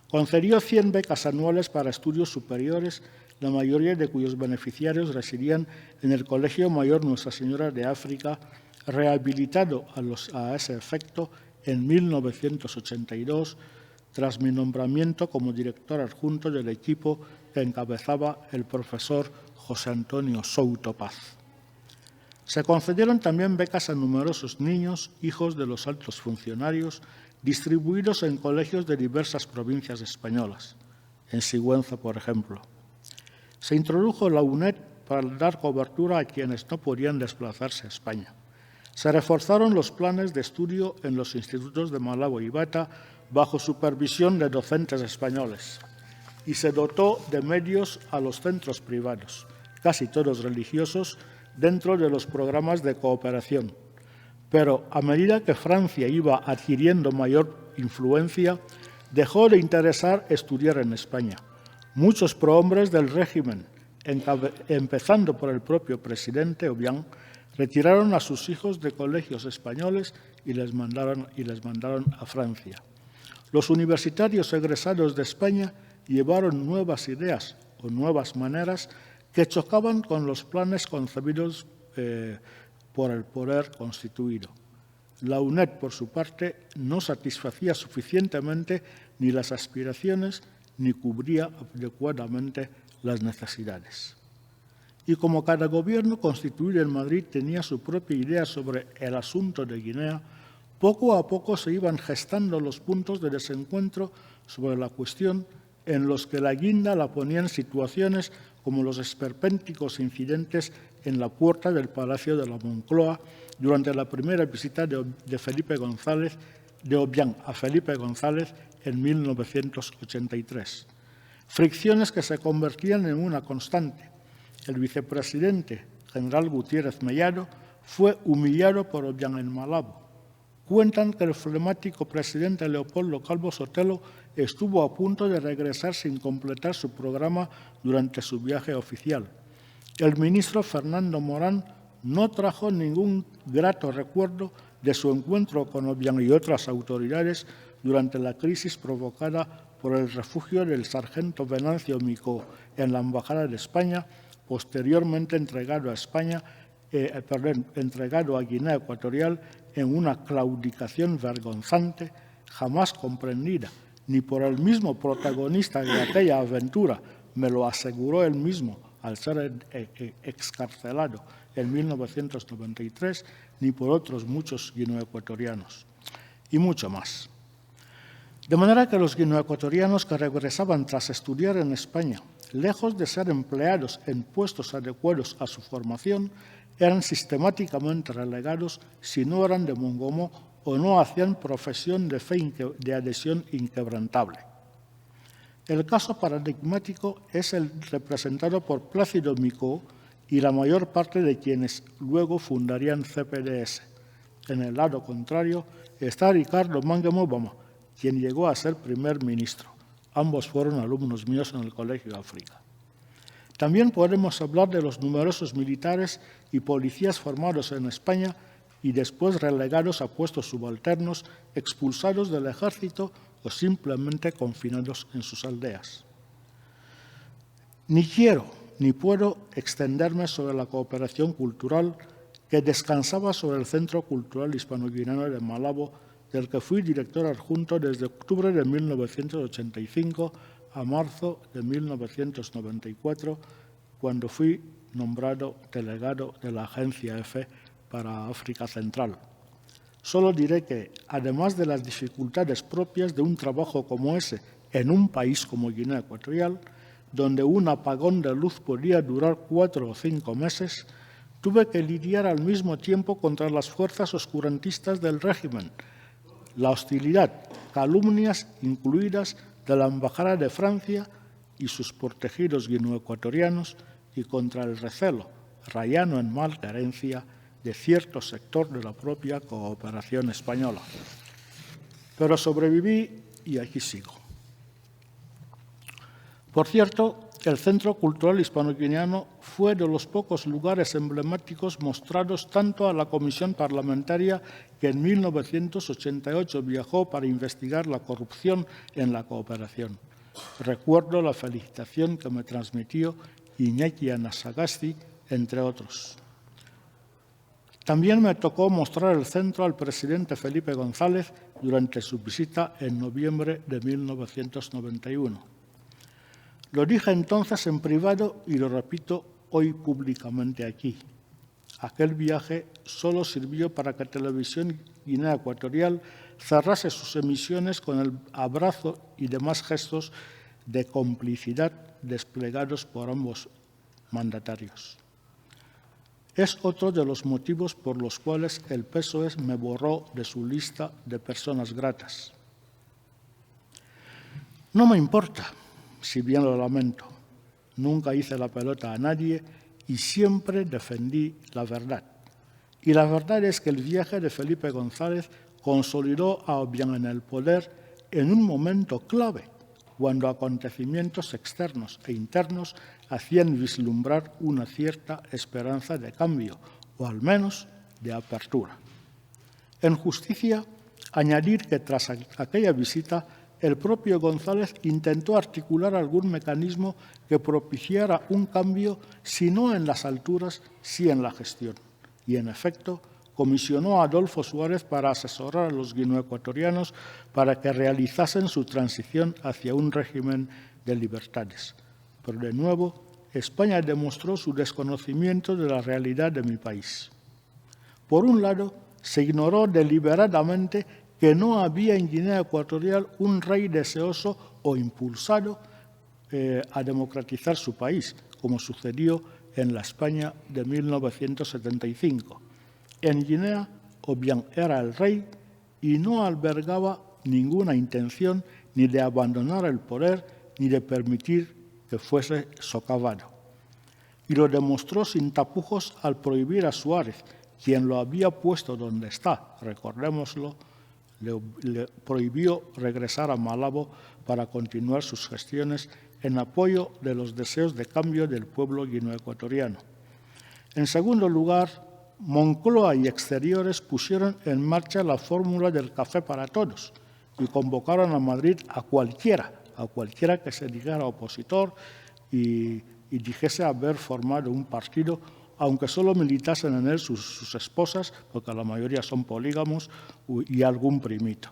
Speaker 2: Concedió 100 becas anuales para estudios superiores, la mayoría de cuyos beneficiarios residían en el Colegio Mayor Nuestra Señora de África, rehabilitado a ese efecto en 1982, tras mi nombramiento como director adjunto del equipo que encabezaba el profesor José Antonio Souto Paz. Se concedieron también becas a numerosos niños, hijos de los altos funcionarios, distribuidos en colegios de diversas provincias españolas, en Sigüenza, por ejemplo. Se introdujo la UNED para dar cobertura a quienes no podían desplazarse a España. Se reforzaron los planes de estudio en los institutos de Malabo y Bata bajo supervisión de docentes españoles y se dotó de medios a los centros privados, casi todos religiosos, dentro de los programas de cooperación. Pero a medida que Francia iba adquiriendo mayor influencia, dejó de interesar estudiar en España. Muchos prohombres del régimen, empezando por el propio presidente Obiang, retiraron a sus hijos de colegios españoles y les mandaron a Francia. Los universitarios egresados de España llevaron nuevas ideas o nuevas maneras que chocaban con los planes concebidos por el poder constituido. La UNED, por su parte, no satisfacía suficientemente ni las aspiraciones ni cubría adecuadamente las necesidades. Y como cada gobierno constituido en Madrid tenía su propia idea sobre el asunto de Guinea, poco a poco se iban gestando los puntos de desencuentro sobre la cuestión en los que la guinda la ponía en situaciones como los esperpénticos incidentes en la puerta del Palacio de la Moncloa durante la primera visita de Felipe González, de Obiang a Felipe González en 1983. Fricciones que se convertían en una constante. El vicepresidente, general Gutiérrez Mellado, fue humillado por Obiang en Malabo. Cuentan que el flemático presidente Leopoldo Calvo Sotelo estuvo a punto de regresar sin completar su programa durante su viaje oficial. El ministro Fernando Morán no trajo ningún grato recuerdo de su encuentro con Obiang y otras autoridades durante la crisis provocada por el refugio del sargento Venancio Micó en la Embajada de España, posteriormente entregado a Guinea Ecuatorial en una claudicación vergonzante, jamás comprendida ni por el mismo protagonista de aquella aventura, me lo aseguró él mismo al ser excarcelado en 1993, ni por otros muchos guineoecuatorianos, y mucho más. De manera que los guineoecuatorianos que regresaban tras estudiar en España, lejos de ser empleados en puestos adecuados a su formación, eran sistemáticamente relegados si no eran de Mongomo o no hacían profesión de fe de adhesión inquebrantable. El caso paradigmático es el representado por Plácido Micó y la mayor parte de quienes luego fundarían CPDS. En el lado contrario está Ricardo Mangem Obama, quien llegó a ser primer ministro. Ambos fueron alumnos míos en el Colegio África. También podemos hablar de los numerosos militares y policías formados en España y después relegados a puestos subalternos, expulsados del ejército o simplemente confinados en sus aldeas. Ni quiero ni puedo extenderme sobre la cooperación cultural que descansaba sobre el Centro Cultural Hispano-Guineano de Malabo, del que fui director adjunto desde octubre de 1985 a marzo de 1994, cuando fui nombrado delegado de la Agencia EFE para África Central. Solo diré que, además de las dificultades propias de un trabajo como ese en un país como Guinea Ecuatorial, donde un apagón de luz podía durar 4 o 5 meses, tuve que lidiar al mismo tiempo contra las fuerzas oscurantistas del régimen, la hostilidad, calumnias incluidas de la Embajada de Francia y sus protegidos guineoecuatorianos y contra el recelo, rayano en malquerencia, de cierto sector de la propia cooperación española. Pero sobreviví y aquí sigo. Por cierto, el Centro Cultural Hispano-Guineano fue de los pocos lugares emblemáticos mostrados tanto a la Comisión Parlamentaria que en 1988 viajó para investigar la corrupción en la cooperación. Recuerdo la felicitación que me transmitió Iñaki Anasagasti, entre otros. También me tocó mostrar el centro al presidente Felipe González durante su visita en noviembre de 1991. Lo dije entonces en privado y lo repito hoy públicamente aquí. Aquel viaje solo sirvió para que Televisión Guinea Ecuatorial cerrase sus emisiones con el abrazo y demás gestos de complicidad desplegados por ambos mandatarios. Es otro de los motivos por los cuales el PSOE me borró de su lista de personas gratas. No me importa, si bien lo lamento. Nunca hice la pelota a nadie y siempre defendí la verdad. Y la verdad es que el viaje de Felipe González consolidó a Obiang en el poder en un momento clave, cuando acontecimientos externos e internos hacían vislumbrar una cierta esperanza de cambio, o al menos de apertura. En justicia, añadir que tras aquella visita, el propio González intentó articular algún mecanismo que propiciara un cambio, si no en las alturas, sí en la gestión. Y, en efecto, comisionó a Adolfo Suárez para asesorar a los guineoecuatorianos para que realizasen su transición hacia un régimen de libertades. Pero, de nuevo, España demostró su desconocimiento de la realidad de mi país. Por un lado, se ignoró deliberadamente que no había en Guinea Ecuatorial un rey deseoso o impulsado a democratizar su país, como sucedió en la España de 1975. En Guinea, Obiang era el rey y no albergaba ninguna intención ni de abandonar el poder ni de permitir que fuese socavado. Y lo demostró sin tapujos al prohibir a Suárez, quien lo había puesto donde está, recordémoslo, le prohibió regresar a Malabo para continuar sus gestiones en apoyo de los deseos de cambio del pueblo guineoecuatoriano. En segundo lugar, Moncloa y Exteriores pusieron en marcha la fórmula del café para todos y convocaron a Madrid a cualquiera que se dijera opositor y dijese haber formado un partido, aunque solo militasen en él sus esposas, porque la mayoría son polígamos, y algún primito.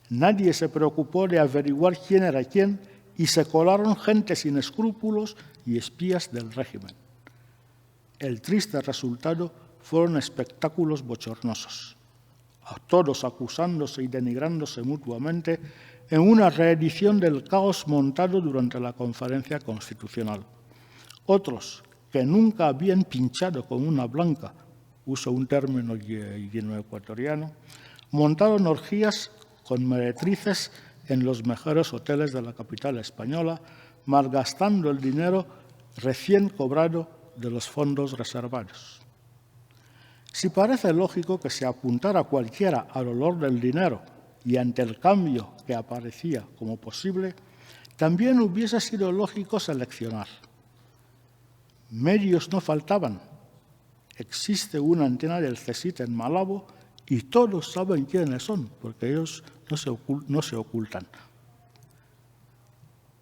Speaker 2: Nadie se preocupó de averiguar quién era quién y se colaron gente sin escrúpulos y espías del régimen. El triste resultado fueron espectáculos bochornosos, a todos acusándose y denigrándose mutuamente en una reedición del caos montado durante la conferencia constitucional. Otros, que nunca habían pinchado con una blanca, uso un término guineoecuatoriano, montaron orgías con meretrices en los mejores hoteles de la capital española, malgastando el dinero recién cobrado de los fondos reservados. Si parece lógico que se apuntara cualquiera al olor del dinero y ante el cambio que aparecía como posible, también hubiese sido lógico seleccionar. Medios no faltaban. Existe una antena del CSIC en Malabo y todos saben quiénes son, porque ellos no se ocultan.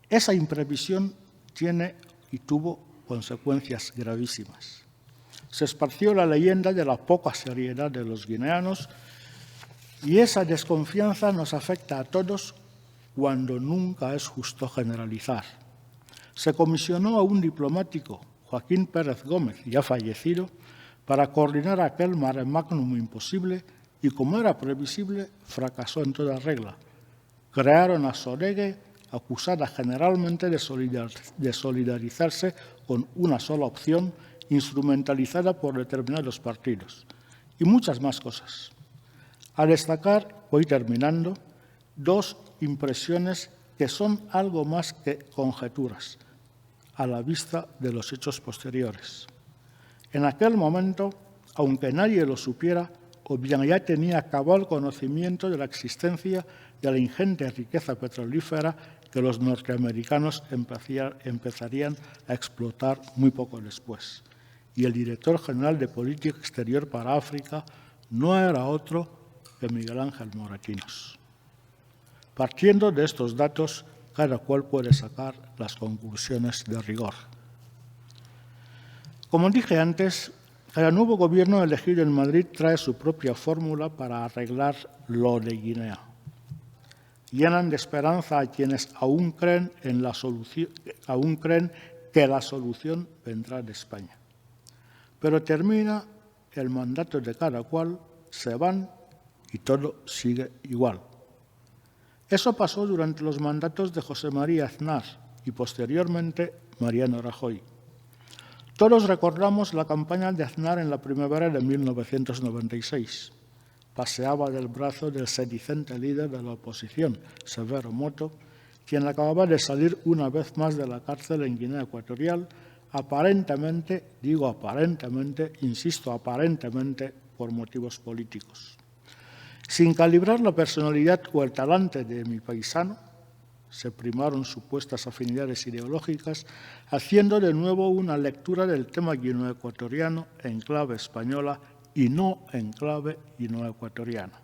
Speaker 2: Esa imprevisión tiene y tuvo consecuencias gravísimas. Se esparció la leyenda de la poca seriedad de los guineanos y esa desconfianza nos afecta a todos cuando nunca es justo generalizar. Se comisionó a un diplomático, Joaquín Pérez Gómez, ya fallecido, para coordinar aquel mare magnum imposible y, como era previsible, fracasó en toda regla. Crearon a Soregue, acusada generalmente de solidarizarse con una sola opción, instrumentalizada por determinados partidos, y muchas más cosas. A destacar, voy terminando, dos impresiones que son algo más que conjeturas, a la vista de los hechos posteriores. En aquel momento, aunque nadie lo supiera, Obiang ya tenía cabal conocimiento de la existencia de la ingente riqueza petrolífera que los norteamericanos empezarían a explotar muy poco después. Y el director general de Política Exterior para África no era otro que Miguel Ángel Moratinos. Partiendo de estos datos, cada cual puede sacar las conclusiones de rigor. Como dije antes, cada nuevo gobierno elegido en Madrid trae su propia fórmula para arreglar lo de Guinea. Llenan de esperanza a quienes aún creen que la solución vendrá de España. Pero termina el mandato de cada cual, se van y todo sigue igual. Eso pasó durante los mandatos de José María Aznar y posteriormente Mariano Rajoy. Todos recordamos la campaña de Aznar en la primavera de 1996. Paseaba del brazo del sedicente líder de la oposición, Severo Moto, quien acababa de salir una vez más de la cárcel en Guinea Ecuatorial, aparentemente, digo aparentemente, insisto, aparentemente por motivos políticos. Sin calibrar la personalidad o el talante de mi paisano, se primaron supuestas afinidades ideológicas, haciendo de nuevo una lectura del tema guineoecuatoriano en clave española y no en clave guineoecuatoriana.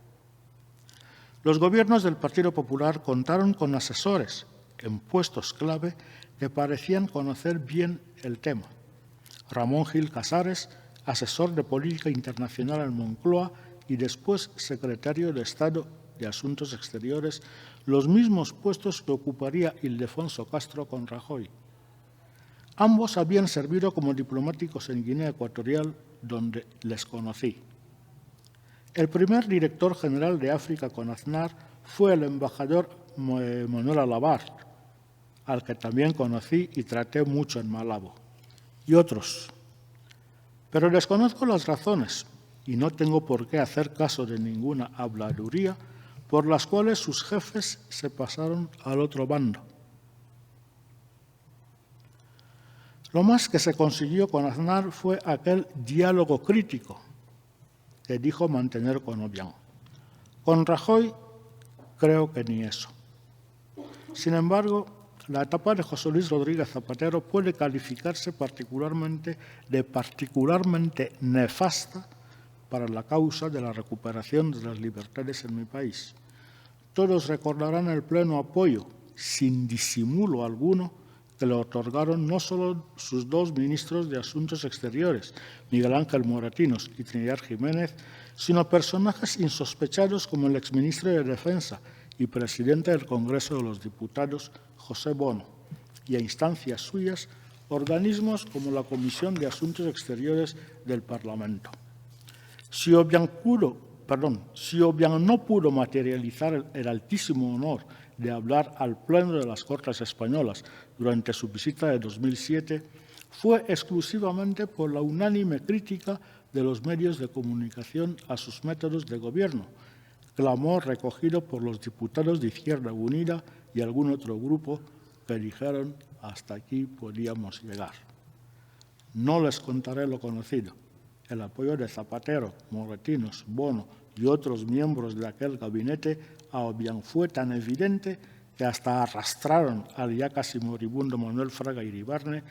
Speaker 2: Los gobiernos del Partido Popular contaron con asesores en puestos clave que parecían conocer bien el tema. Ramón Gil Casares, asesor de política internacional en Moncloa y después secretario de Estado de Asuntos Exteriores, los mismos puestos que ocuparía Ildefonso Castro con Rajoy. Ambos habían servido como diplomáticos en Guinea Ecuatorial, donde les conocí. El primer director general de África con Aznar fue el embajador Manuel Alabart, al que también conocí y traté mucho en Malabo, y otros. Pero desconozco las razones, y no tengo por qué hacer caso de ninguna habladuría, por las cuales sus jefes se pasaron al otro bando. Lo más que se consiguió con Aznar fue aquel diálogo crítico que dijo mantener con Obiang. Con Rajoy, creo que ni eso. Sin embargo, la etapa de José Luis Rodríguez Zapatero puede calificarse particularmente nefasta para la causa de la recuperación de las libertades en mi país. Todos recordarán el pleno apoyo, sin disimulo alguno, que le otorgaron no solo sus dos ministros de Asuntos Exteriores, Miguel Ángel Moratinos y Trinidad Jiménez, sino personajes insospechados como el exministro de Defensa y presidente del Congreso de los Diputados, José Bono, y a instancias suyas, organismos como la Comisión de Asuntos Exteriores del Parlamento. Si Obiang no pudo materializar el altísimo honor de hablar al Pleno de las Cortes Españolas durante su visita de 2007, fue exclusivamente por la unánime crítica de los medios de comunicación a sus métodos de gobierno, clamor recogido por los diputados de Izquierda Unida y algún otro grupo que dijeron hasta aquí podíamos llegar. No les contaré lo conocido. El apoyo de Zapatero, Moratinos, Bono y otros miembros de aquel gabinete a Obiang fue tan evidente que hasta arrastraron al ya casi moribundo Manuel Fraga Iribarne,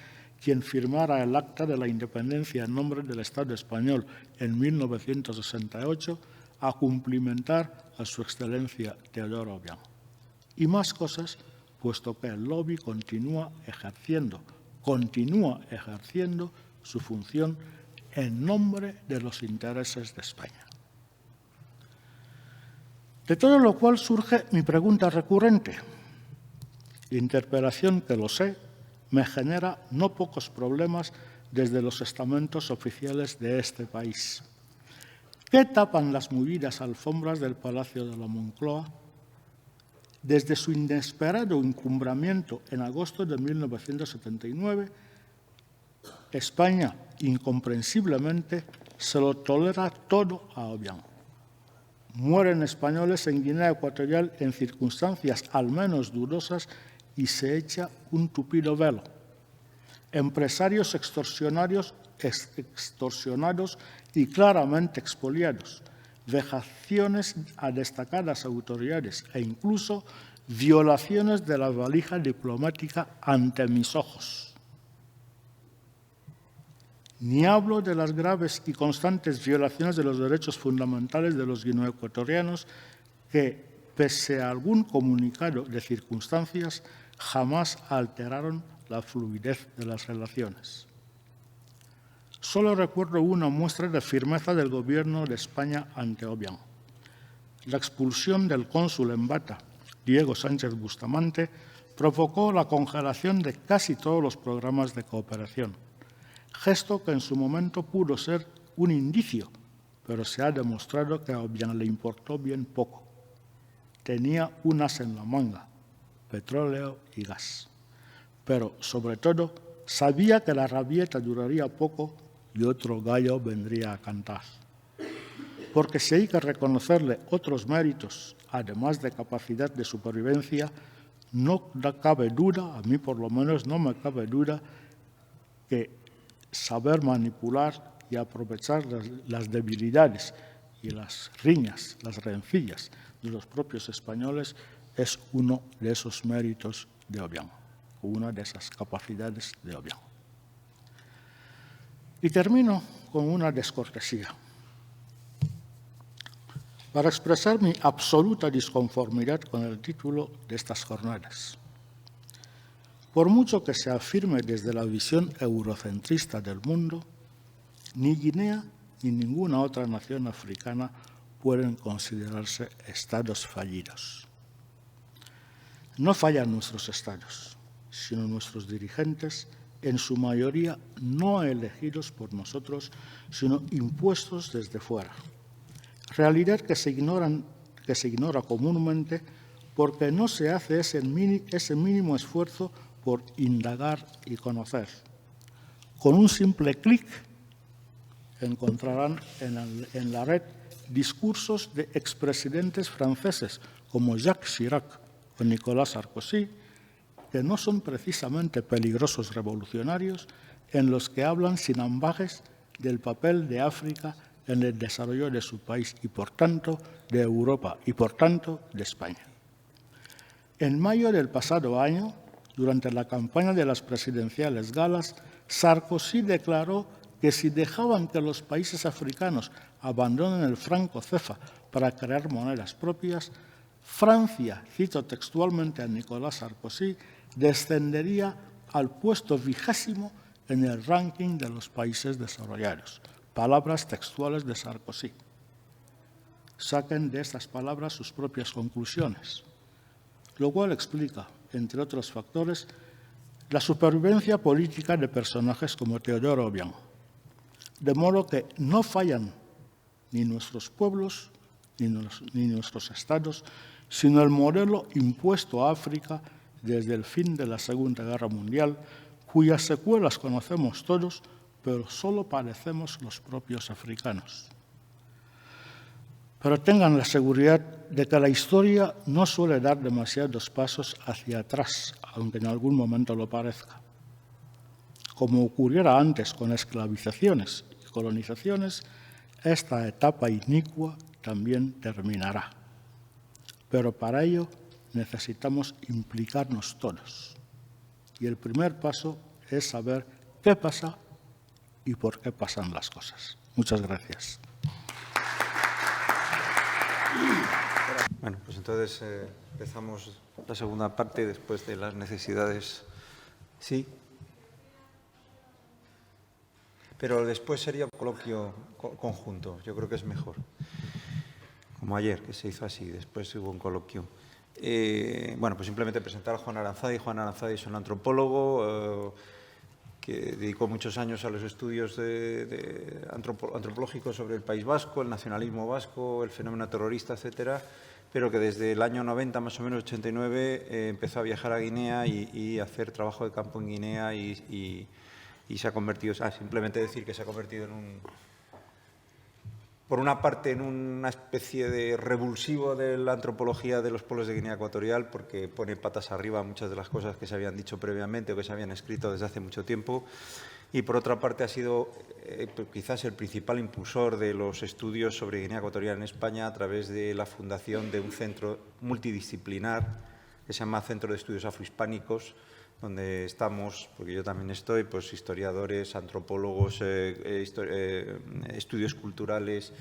Speaker 2: quien firmara el Acta de la Independencia en nombre del Estado español en 1968, a cumplimentar a su excelencia Teodoro Obiang. Y más cosas, puesto que el lobby continúa ejerciendo su función en nombre de los intereses de España. De todo lo cual surge mi pregunta recurrente, interpelación que lo sé, me genera no pocos problemas desde los estamentos oficiales de este país. ¿Qué tapan las mullidas alfombras del Palacio de la Moncloa? Desde su inesperado encumbramiento en agosto de 1979, España, incomprensiblemente, se lo tolera todo a Obiang. Mueren españoles en Guinea Ecuatorial en circunstancias al menos dudosas y se echa un tupido velo. Empresarios extorsionados y claramente expoliados, vejaciones a destacadas autoridades e incluso violaciones de la valija diplomática ante mis ojos. Ni hablo de las graves y constantes violaciones de los derechos fundamentales de los guineoecuatorianos que, pese a algún comunicado de circunstancias, jamás alteraron la fluidez de las relaciones. Solo recuerdo una muestra de firmeza del Gobierno de España ante Obiang. La expulsión del cónsul en Bata, Diego Sánchez Bustamante, provocó la congelación de casi todos los programas de cooperación, gesto que en su momento pudo ser un indicio, pero se ha demostrado que a Obiang le importó bien poco. Tenía un as en la manga, petróleo y gas. Pero, sobre todo, sabía que la rabieta duraría poco y otro gallo vendría a cantar. Porque si hay que reconocerle otros méritos, además de capacidad de supervivencia, no cabe duda, a mí por lo menos no me cabe duda, que saber manipular y aprovechar las debilidades y las riñas, las rencillas de los propios españoles es uno de esos méritos de Obiang, una de esas capacidades de Obiang. Y termino con una descortesía. Para expresar mi absoluta disconformidad con el título de estas jornadas. Por mucho que se afirme desde la visión eurocentrista del mundo, ni Guinea ni ninguna otra nación africana pueden considerarse estados fallidos. No fallan nuestros estados, sino nuestros dirigentes, en su mayoría no elegidos por nosotros, sino impuestos desde fuera. Realidad que se ignora comúnmente porque no se hace ese mínimo esfuerzo por indagar y conocer. Con un simple clic encontrarán en la red discursos de expresidentes franceses como Jacques Chirac o Nicolas Sarkozy, que no son precisamente peligrosos revolucionarios, en los que hablan sin ambages del papel de África en el desarrollo de su país y, por tanto, de Europa y, por tanto, de España. En mayo del pasado año, durante la campaña de las presidenciales galas, Sarkozy declaró que si dejaban que los países africanos abandonen el franco CFA para crear monedas propias, Francia, cito textualmente a Nicolas Sarkozy, descendería al puesto 20º en el ranking de los países desarrollados. Palabras textuales de Sarkozy. Saquen de estas palabras sus propias conclusiones, lo cual explica, entre otros factores, la supervivencia política de personajes como Teodoro Obiang. De modo que no fallan ni nuestros pueblos ni nuestros estados, sino el modelo impuesto a África desde el fin de la Segunda Guerra Mundial, cuyas secuelas conocemos todos, pero solo padecemos los propios africanos. Pero tengan la seguridad de que la historia no suele dar demasiados pasos hacia atrás, aunque en algún momento lo parezca. Como ocurriera antes con esclavizaciones y colonizaciones, esta etapa inicua también terminará. Pero para ello necesitamos implicarnos todos. Y el primer paso es saber qué pasa y por qué pasan las cosas. Muchas gracias.
Speaker 1: Bueno, pues entonces empezamos la segunda parte después de las necesidades. Sí. Pero después sería un coloquio conjunto. Yo creo que es mejor. Como ayer, que se hizo así. Después hubo un coloquio. Bueno, pues simplemente presentar a Juan Aranzadi. Juan Aranzadi es un antropólogo que dedicó muchos años a los estudios antropológicos sobre el País Vasco, el nacionalismo vasco, el fenómeno terrorista, etcétera. pero que desde el año 90, más o menos 89, empezó a viajar a Guinea y hacer trabajo de campo en Guinea y se ha convertido, simplemente decir que se ha convertido en por una parte, en una especie de revulsivo de la antropología de los pueblos de Guinea Ecuatorial, porque pone patas arriba muchas de las cosas que se habían dicho previamente o que se habían escrito desde hace mucho tiempo. Y, por otra parte, ha sido quizás el principal impulsor de los estudios sobre Guinea Ecuatorial en España a través de la fundación de un centro multidisciplinar que se llama Centro de Estudios Afrohispánicos, donde estamos, porque yo también estoy, pues historiadores, antropólogos, estudios culturales,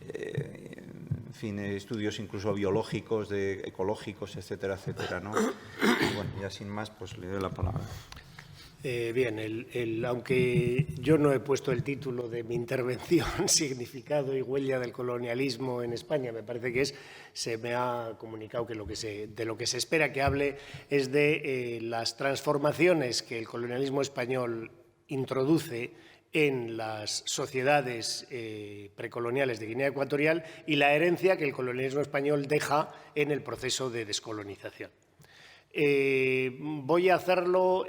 Speaker 1: en fin, estudios incluso biológicos, ecológicos, etcétera, etcétera, ¿no? Y bueno, ya sin más, pues le doy la palabra.
Speaker 3: Bien, aunque yo no he puesto el título de mi intervención, significado y huella del colonialismo en España, me parece que se me ha comunicado que de lo que se espera que hable es de las transformaciones que el colonialismo español introduce en las sociedades precoloniales de Guinea Ecuatorial y la herencia que el colonialismo español deja en el proceso de descolonización. Voy a hacerlo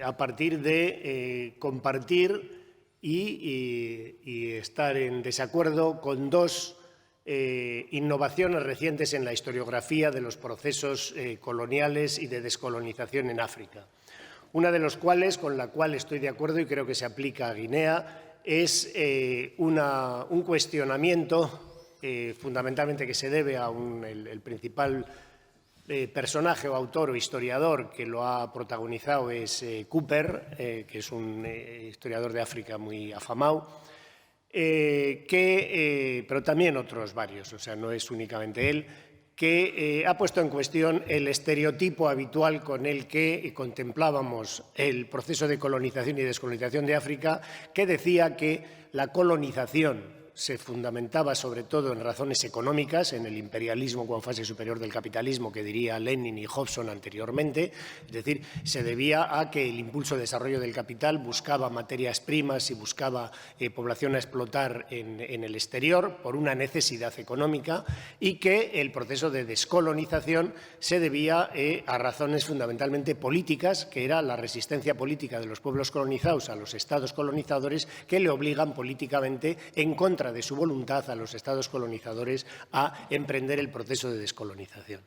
Speaker 3: a partir de compartir y estar en desacuerdo con dos innovaciones recientes en la historiografía de los procesos coloniales y de descolonización en África. Una de las cuales, con la cual estoy de acuerdo y creo que se aplica a Guinea, es un cuestionamiento fundamentalmente que se debe a el principal personaje o autor o historiador que lo ha protagonizado es Cooper, que es un historiador de África muy afamado, pero también otros varios, o sea, no es únicamente él, que ha puesto en cuestión el estereotipo habitual con el que contemplábamos el proceso de colonización y descolonización de África, que decía que la colonización se fundamentaba sobre todo en razones económicas, en el imperialismo como fase superior del capitalismo, que diría Lenin y Hobson anteriormente, es decir, se debía a que el impulso de desarrollo del capital buscaba materias primas y buscaba población a explotar en el exterior por una necesidad económica, y que el proceso de descolonización se debía a razones fundamentalmente políticas, que era la resistencia política de los pueblos colonizados a los estados colonizadores, que le obligan políticamente en contra de su voluntad a los estados colonizadores a emprender el proceso de descolonización.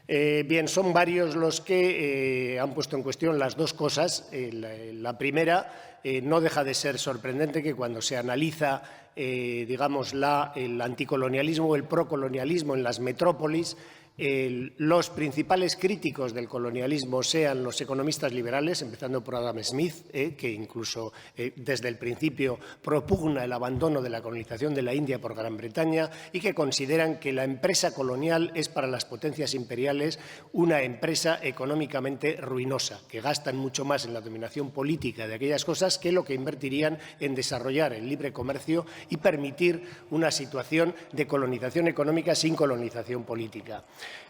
Speaker 3: Bien, son varios los que han puesto en cuestión las dos cosas. La primera, no deja de ser sorprendente que cuando se analiza, digamos, el anticolonialismo o el procolonialismo en las metrópolis, los principales críticos del colonialismo sean los economistas liberales, empezando por Adam Smith, que incluso desde el principio propugna el abandono de la colonización de la India por Gran Bretaña y que consideran que la empresa colonial es para las potencias imperiales una empresa económicamente ruinosa, que gastan mucho más en la dominación política de aquellas cosas que lo que invertirían en desarrollar el libre comercio y permitir una situación de colonización económica sin colonización política.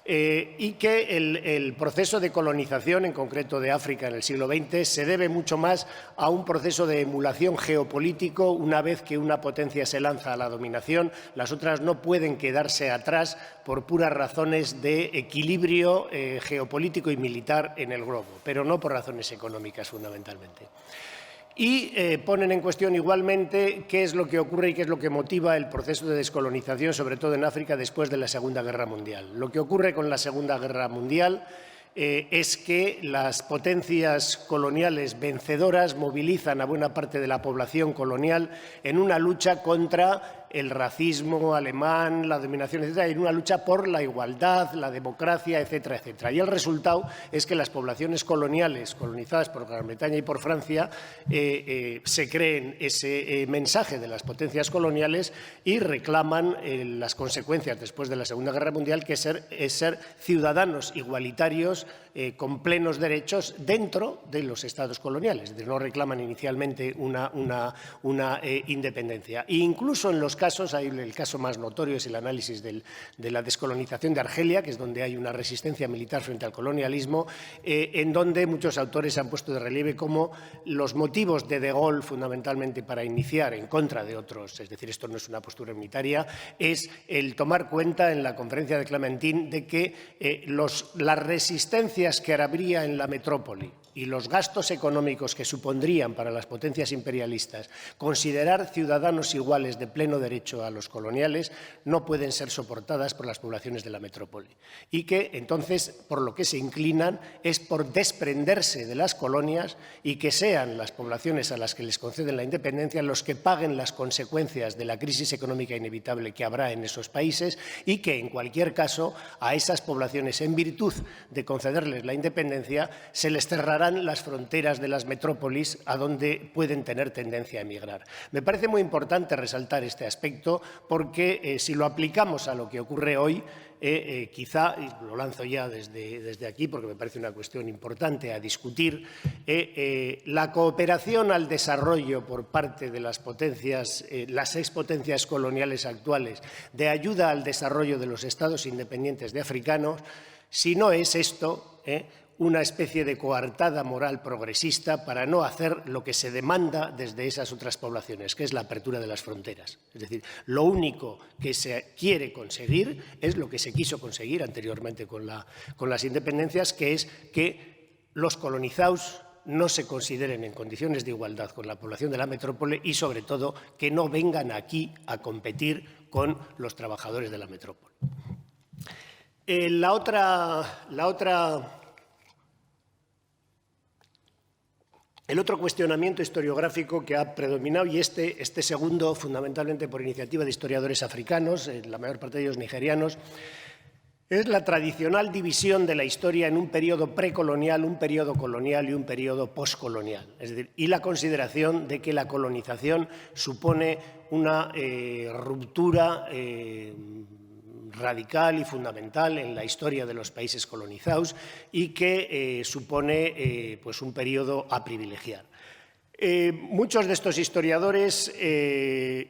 Speaker 3: Y que el proceso de colonización, en concreto de África en el siglo XX, se debe mucho más a un proceso de emulación geopolítico. Una vez que una potencia se lanza a la dominación, las otras no pueden quedarse atrás por puras razones de equilibrio geopolítico y militar en el globo, pero no por razones económicas fundamentalmente. Y ponen en cuestión igualmente qué es lo que ocurre y qué es lo que motiva el proceso de descolonización, sobre todo en África, después de la Segunda Guerra Mundial. Lo que ocurre con la Segunda Guerra Mundial es que las potencias coloniales vencedoras movilizan a buena parte de la población colonial en una lucha contra el racismo alemán, la dominación, etcétera, en una lucha por la igualdad, la democracia, etcétera, etcétera. Y el resultado es que las poblaciones coloniales, colonizadas por Gran Bretaña y por Francia, se creen ese mensaje de las potencias coloniales y reclaman las consecuencias después de la Segunda Guerra Mundial, que es ser ciudadanos igualitarios con plenos derechos dentro de los estados coloniales. Es decir, no reclaman inicialmente una independencia. E incluso en los casos. Hay el caso más notorio es el análisis de la descolonización de Argelia, que es donde hay una resistencia militar frente al colonialismo, en donde muchos autores han puesto de relieve cómo los motivos de Gaulle, fundamentalmente para iniciar en contra de otros, es decir, esto no es una postura unitaria, es el tomar cuenta en la conferencia de Clementín de que las resistencias que habría en la metrópoli y los gastos económicos que supondrían para las potencias imperialistas considerar ciudadanos iguales de pleno derecho a los coloniales no pueden ser soportadas por las poblaciones de la metrópoli. Y que, entonces, por lo que se inclinan es por desprenderse de las colonias y que sean las poblaciones a las que les conceden la independencia los que paguen las consecuencias de la crisis económica inevitable que habrá en esos países y que, en cualquier caso, a esas poblaciones, en virtud de concederles la independencia, se les cerrarán las fronteras de las metrópolis a donde pueden tener tendencia a emigrar. Me parece muy importante resaltar este aspecto porque si lo aplicamos a lo que ocurre hoy, quizá, y lo lanzo ya desde aquí porque me parece una cuestión importante a discutir, la cooperación al desarrollo por parte de las potencias, las expotencias coloniales actuales, de ayuda al desarrollo de los estados independientes de africanos, si no es esto, una especie de coartada moral progresista para no hacer lo que se demanda desde esas otras poblaciones, que es la apertura de las fronteras. Es decir, lo único que se quiere conseguir es lo que se quiso conseguir anteriormente con las independencias, que es que los colonizados no se consideren en condiciones de igualdad con la población de la metrópole y, sobre todo, que no vengan aquí a competir con los trabajadores de la metrópole. El otro cuestionamiento historiográfico que ha predominado, y este segundo fundamentalmente por iniciativa de historiadores africanos, la mayor parte de ellos nigerianos, es la tradicional división de la historia en un periodo precolonial, un periodo colonial y un periodo postcolonial. Es decir, y la consideración de que la colonización supone una ruptura radical y fundamental en la historia de los países colonizados y que supone pues un periodo a privilegiar. Muchos de estos historiadores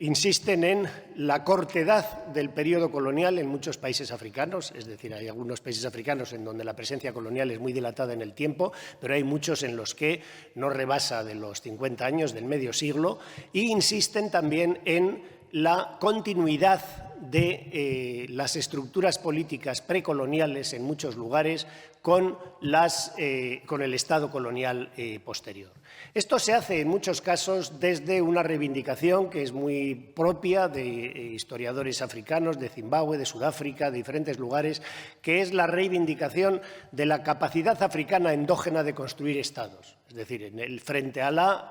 Speaker 3: insisten en la cortedad del periodo colonial en muchos países africanos, es decir, hay algunos países africanos en donde la presencia colonial es muy dilatada en el tiempo, pero hay muchos en los que no rebasa de los 50 años, del medio siglo, e insisten también en la continuidad de las estructuras políticas precoloniales en muchos lugares con el Estado colonial posterior. Esto se hace en muchos casos desde una reivindicación que es muy propia de historiadores africanos, de Zimbabue, de Sudáfrica, de diferentes lugares, que es la reivindicación de la capacidad africana endógena de construir estados. Es decir, frente a la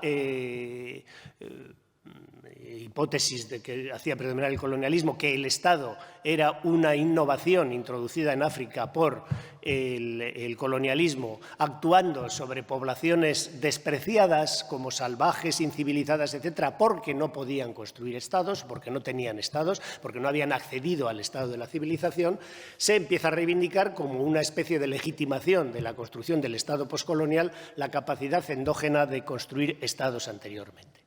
Speaker 3: hipótesis de que hacía predominar el colonialismo, que el Estado era una innovación introducida en África por el colonialismo, actuando sobre poblaciones despreciadas como salvajes, incivilizadas, etcétera, porque no podían construir estados, porque no tenían estados, porque no habían accedido al estado de la civilización, se empieza a reivindicar como una especie de legitimación de la construcción del Estado poscolonial la capacidad endógena de construir estados anteriormente.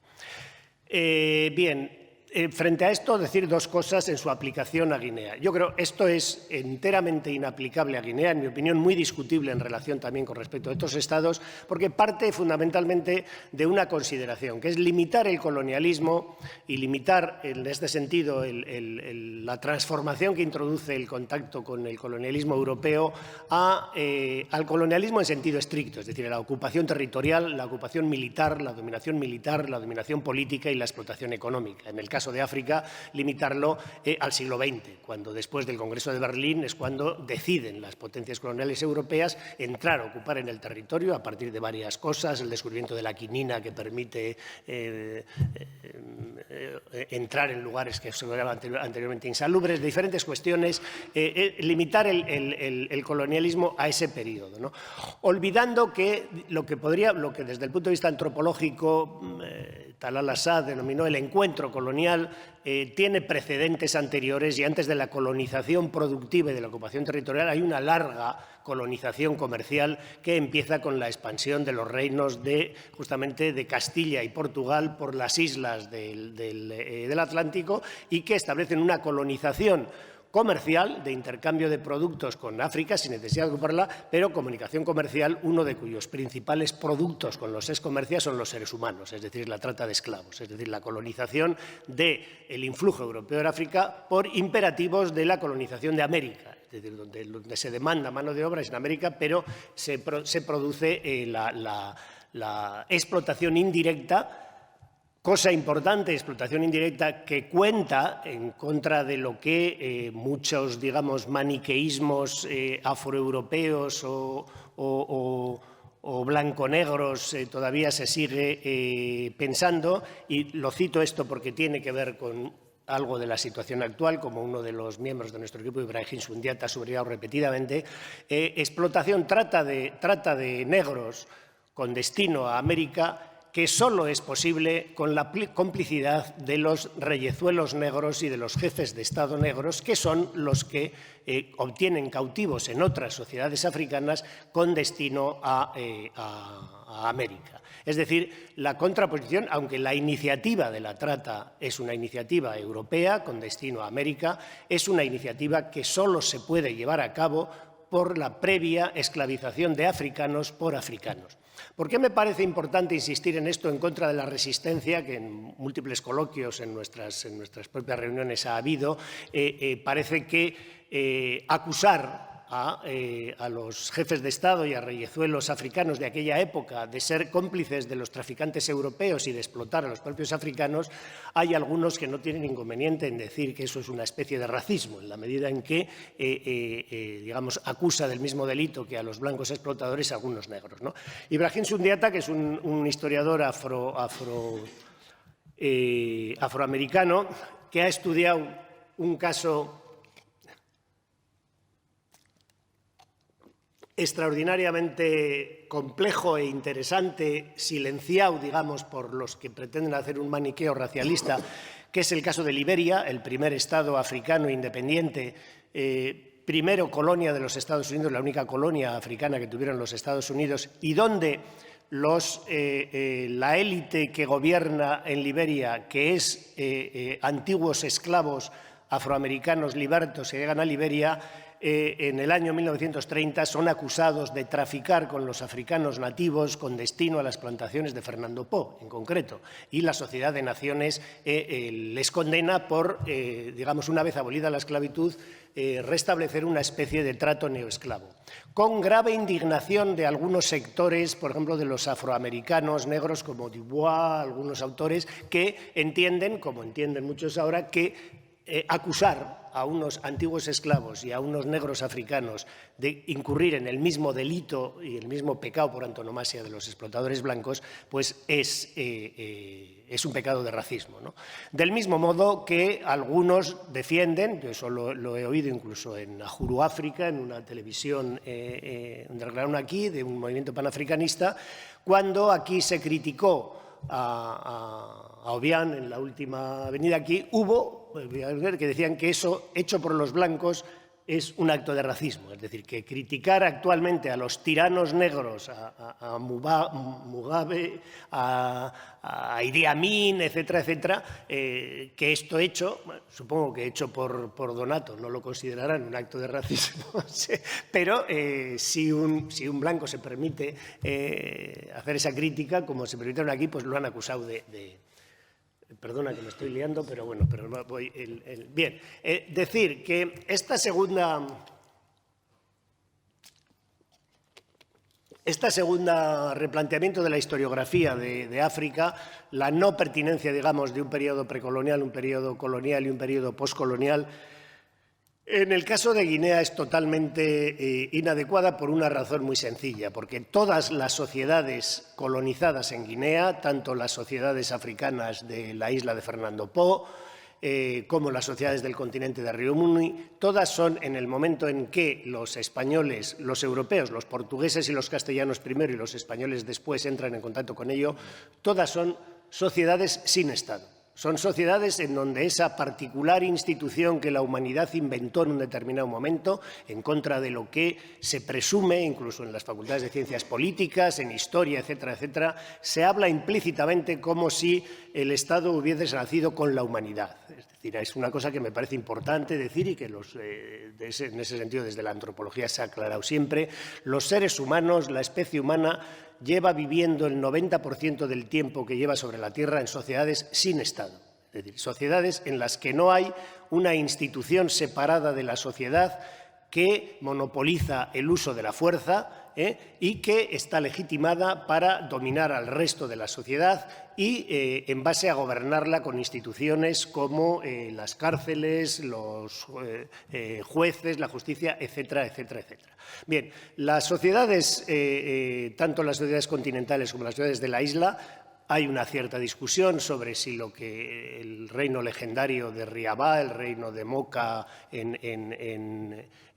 Speaker 3: Frente a esto, decir dos cosas en su aplicación a Guinea. Yo creo que esto es enteramente inaplicable a Guinea, en mi opinión muy discutible en relación también con respecto a otros estados, porque parte fundamentalmente de una consideración, que es limitar el colonialismo y limitar, en este sentido, la transformación que introduce el contacto con el colonialismo europeo al colonialismo en sentido estricto, es decir, a la ocupación territorial, la ocupación militar, la dominación política y la explotación económica. En el caso de África, limitarlo al siglo XX, cuando después del Congreso de Berlín es cuando deciden las potencias coloniales europeas entrar a ocupar en el territorio a partir de varias cosas, el descubrimiento de la quinina que permite entrar en lugares que se consideraban anteriormente insalubres, de diferentes cuestiones, limitar el colonialismo a ese periodo, ¿no? Olvidando que lo que desde el punto de vista antropológico Talal Assad denominó el encuentro colonial, tiene precedentes anteriores y antes de la colonización productiva y de la ocupación territorial hay una larga colonización comercial que empieza con la expansión de los reinos justamente de Castilla y Portugal por las islas del Atlántico y que establecen una colonización comercial, de intercambio de productos con África, sin necesidad de ocuparla, pero comunicación comercial, uno de cuyos principales productos con los que se comercia son los seres humanos, es decir, la trata de esclavos, es decir, la colonización del influjo europeo en África por imperativos de la colonización de América, es decir, donde se demanda mano de obra es en América, pero se produce la explotación indirecta. Cosa importante, explotación indirecta, que cuenta en contra de lo que muchos, digamos, maniqueísmos afroeuropeos o blanco-negros todavía se sigue pensando, y lo cito esto porque tiene que ver con algo de la situación actual, como uno de los miembros de nuestro equipo, Ibrahim Sundiata, ha subrayado repetidamente. Explotación, trata de negros con destino a América, que solo es posible con la complicidad de los reyezuelos negros y de los jefes de Estado negros, que son los que obtienen cautivos en otras sociedades africanas con destino a América. Es decir, la contraposición, aunque la iniciativa de la trata es una iniciativa europea con destino a América, es una iniciativa que solo se puede llevar a cabo por la previa esclavización de africanos por africanos. ¿Por qué me parece importante insistir en esto en contra de la resistencia que en múltiples coloquios en nuestras propias reuniones ha habido? Parece que acusar a los jefes de Estado y a reyezuelos africanos de aquella época de ser cómplices de los traficantes europeos y de explotar a los propios africanos, hay algunos que no tienen inconveniente en decir que eso es una especie de racismo, en la medida en que, digamos, acusa del mismo delito que a los blancos explotadores a algunos negros, ¿no? Ibrahim Sundiata, que es un historiador afroamericano, que ha estudiado un caso extraordinariamente complejo e interesante, silenciado, digamos, por los que pretenden hacer un maniqueo racialista, que es el caso de Liberia, el primer Estado africano independiente, primero colonia de los Estados Unidos, la única colonia africana que tuvieron los Estados Unidos, y donde la élite que gobierna en Liberia, que es antiguos esclavos afroamericanos libertos que llegan a Liberia, en el año 1930 son acusados de traficar con los africanos nativos con destino a las plantaciones de Fernando Po, en concreto. Y la Sociedad de Naciones les condena por, digamos, una vez abolida la esclavitud, restablecer una especie de trato neoesclavo. Con grave indignación de algunos sectores, por ejemplo, de los afroamericanos negros como Dubois, algunos autores que entienden, como entienden muchos ahora, que acusar a unos antiguos esclavos y a unos negros africanos de incurrir en el mismo delito y el mismo pecado por antonomasia de los explotadores blancos, pues es un pecado de racismo, ¿no? Del mismo modo que algunos defienden, yo eso lo he oído incluso en Ahuru África, en una televisión underground aquí, de un movimiento panafricanista, cuando aquí se criticó a Obiang en la última venida aquí, hubo que decían que eso hecho por los blancos es un acto de racismo, es decir, que criticar actualmente a los tiranos negros, a Mugabe, a Idi Amin, etcétera, etcétera, que esto hecho, bueno, supongo que hecho por Donato, no lo considerarán un acto de racismo, pero si un blanco se permite hacer esa crítica, como se permitieron aquí, pues lo han acusado de perdona que me estoy liando, pero bueno, voy bien. Decir que esta segunda replanteamiento de la historiografía de África, la no pertinencia, digamos, de un periodo precolonial, un periodo colonial y un periodo postcolonial, en el caso de Guinea es totalmente inadecuada por una razón muy sencilla, porque todas las sociedades colonizadas en Guinea, tanto las sociedades africanas de la isla de Fernando Po, como las sociedades del continente de Río Muni, todas son en el momento en que los españoles, los europeos, los portugueses y los castellanos primero y los españoles después entran en contacto con ello, todas son sociedades sin Estado. Son sociedades en donde esa particular institución que la humanidad inventó en un determinado momento, en contra de lo que se presume, incluso en las facultades de ciencias políticas, en historia, etcétera, etcétera, se habla implícitamente como si el Estado hubiese nacido con la humanidad. Es decir, es una cosa que me parece importante decir y que en ese sentido desde la antropología se ha aclarado siempre. Los seres humanos, la especie humana, lleva viviendo el 90% del tiempo que lleva sobre la Tierra en sociedades sin Estado. Es decir, sociedades en las que no hay una institución separada de la sociedad que monopoliza el uso de la fuerza y que está legitimada para dominar al resto de la sociedad y en base a gobernarla con instituciones como las cárceles, los jueces, la justicia, etcétera, etcétera, etcétera. Bien, las sociedades, tanto las sociedades continentales como las sociedades de la isla, hay una cierta discusión sobre si lo que el reino legendario de Riabá, el reino de Moca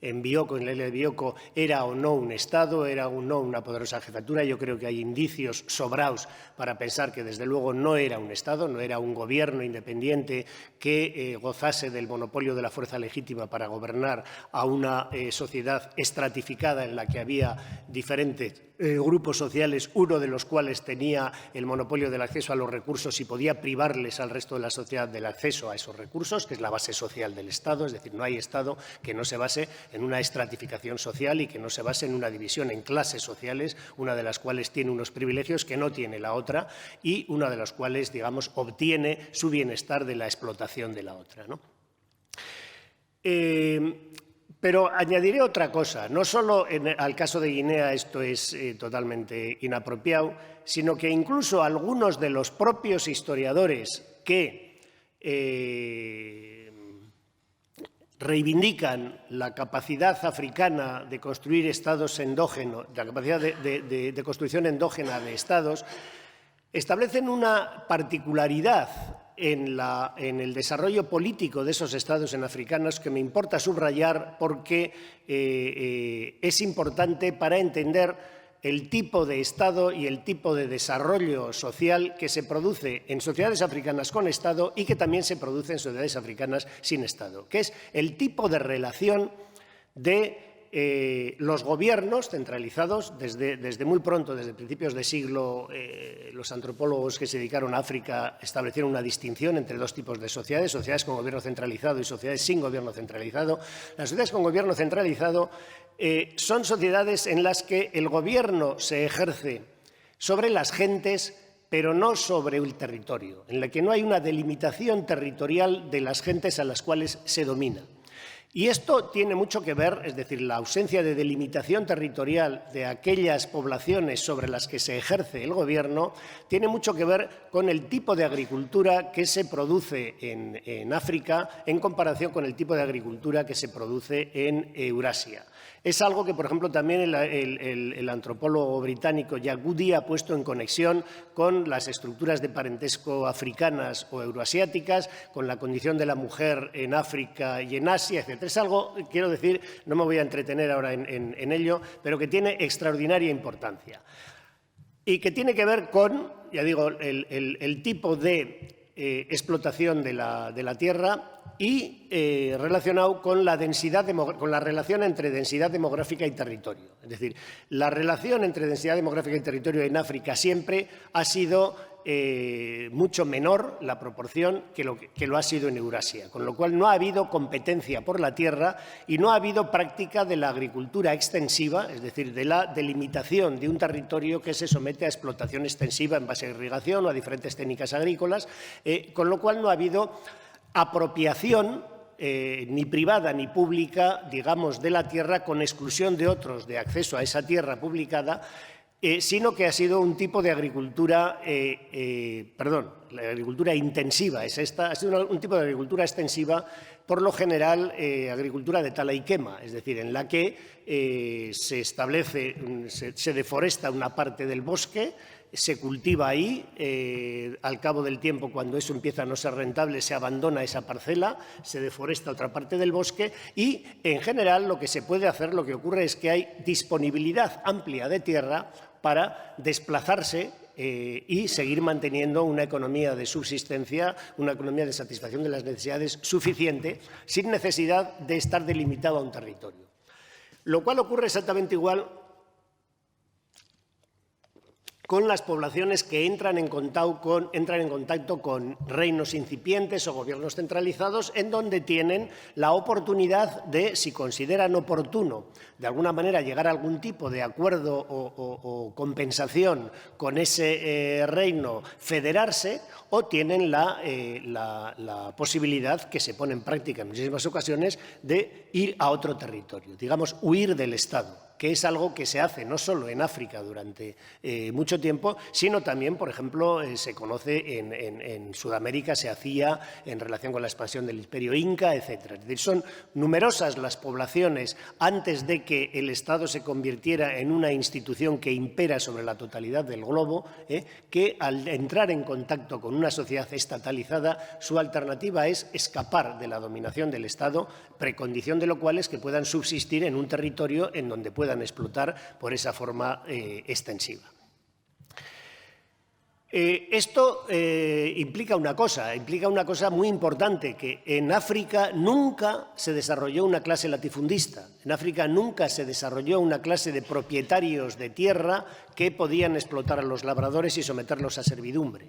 Speaker 3: en Bioko, en la isla de Bioko, era o no un Estado, era o no una poderosa jefatura. Yo creo que hay indicios sobraos para pensar que desde luego no era un Estado, no era un gobierno independiente que gozase del monopolio de la fuerza legítima para gobernar a una sociedad estratificada en la que había diferentes grupos sociales, uno de los cuales tenía el monopolio del acceso a los recursos y podía privarles al resto de la sociedad del acceso a esos recursos, que es la base social del Estado. Es decir, no hay Estado que no se base en una estratificación social y que no se base en una división en clases sociales, una de las cuales tiene unos privilegios que no tiene la otra y una de las cuales, digamos, obtiene su bienestar de la explotación de la otra, ¿no? Pero añadiré otra cosa. No solo al caso de Guinea esto es totalmente inapropiado, sino que incluso algunos de los propios historiadores que reivindican la capacidad africana de construir estados endógenos, la capacidad de construcción endógena de estados, establecen una particularidad en el desarrollo político de esos estados africanos que me importa subrayar porque es importante para entender el tipo de Estado y el tipo de desarrollo social que se produce en sociedades africanas con Estado y que también se produce en sociedades africanas sin Estado, que es el tipo de relación de los gobiernos centralizados desde muy pronto, desde principios de siglo, los antropólogos que se dedicaron a África establecieron una distinción entre dos tipos de sociedades, sociedades con gobierno centralizado y sociedades sin gobierno centralizado. Las sociedades con gobierno centralizado son sociedades en las que el gobierno se ejerce sobre las gentes, pero no sobre el territorio, en la que no hay una delimitación territorial de las gentes a las cuales se domina. Y esto tiene mucho que ver, es decir, la ausencia de delimitación territorial de aquellas poblaciones sobre las que se ejerce el gobierno, tiene mucho que ver con el tipo de agricultura que se produce en África en comparación con el tipo de agricultura que se produce en Eurasia. Es algo que, por ejemplo, también el antropólogo británico Jack Goody ha puesto en conexión con las estructuras de parentesco africanas o euroasiáticas, con la condición de la mujer en África y en Asia, etc. Es algo, quiero decir, no me voy a entretener ahora en ello, pero que tiene extraordinaria importancia y que tiene que ver con, ya digo, el tipo de explotación de la tierra y relacionado con la relación entre densidad demográfica y territorio. Es decir, la relación entre densidad demográfica y territorio en África siempre ha sido mucho menor la proporción que lo ha sido en Eurasia, con lo cual no ha habido competencia por la tierra y no ha habido práctica de la agricultura extensiva, es decir, de la delimitación de un territorio que se somete a explotación extensiva en base a irrigación o a diferentes técnicas agrícolas, con lo cual no ha habido apropiación ni privada ni pública, digamos, de la tierra con exclusión de otros de acceso a esa tierra publicada, sino que ha sido un tipo de agricultura, la agricultura intensiva es esta, ha sido un tipo de agricultura extensiva, por lo general agricultura de tala y quema, es decir, en la que se establece, se deforesta una parte del bosque, se cultiva ahí, al cabo del tiempo, cuando eso empieza a no ser rentable, se abandona esa parcela, se deforesta otra parte del bosque y, en general, lo que se puede hacer, lo que ocurre es que hay disponibilidad amplia de tierra para desplazarse y seguir manteniendo una economía de subsistencia, una economía de satisfacción de las necesidades suficiente, sin necesidad de estar delimitado a un territorio. Lo cual ocurre exactamente igual con las poblaciones que entran en contacto con reinos incipientes o gobiernos centralizados, en donde tienen la oportunidad de, si consideran oportuno, de alguna manera llegar a algún tipo de acuerdo o compensación con ese reino, federarse, o tienen la posibilidad, que se pone en práctica en muchísimas ocasiones, de ir a otro territorio, digamos, huir del Estado, que es algo que se hace no solo en África durante mucho tiempo, sino también, por ejemplo, se conoce en Sudamérica, se hacía en relación con la expansión del Imperio Inca, etc. Es decir, son numerosas las poblaciones antes de que el Estado se convirtiera en una institución que impera sobre la totalidad del globo, que al entrar en contacto con una sociedad estatalizada, su alternativa es escapar de la dominación del Estado, precondición de lo cual es que puedan subsistir en un territorio en donde puedan explotar por esa forma extensiva. Esto implica una cosa muy importante, que en África nunca se desarrolló una clase latifundista, en África nunca se desarrolló una clase de propietarios de tierra que podían explotar a los labradores y someterlos a servidumbre.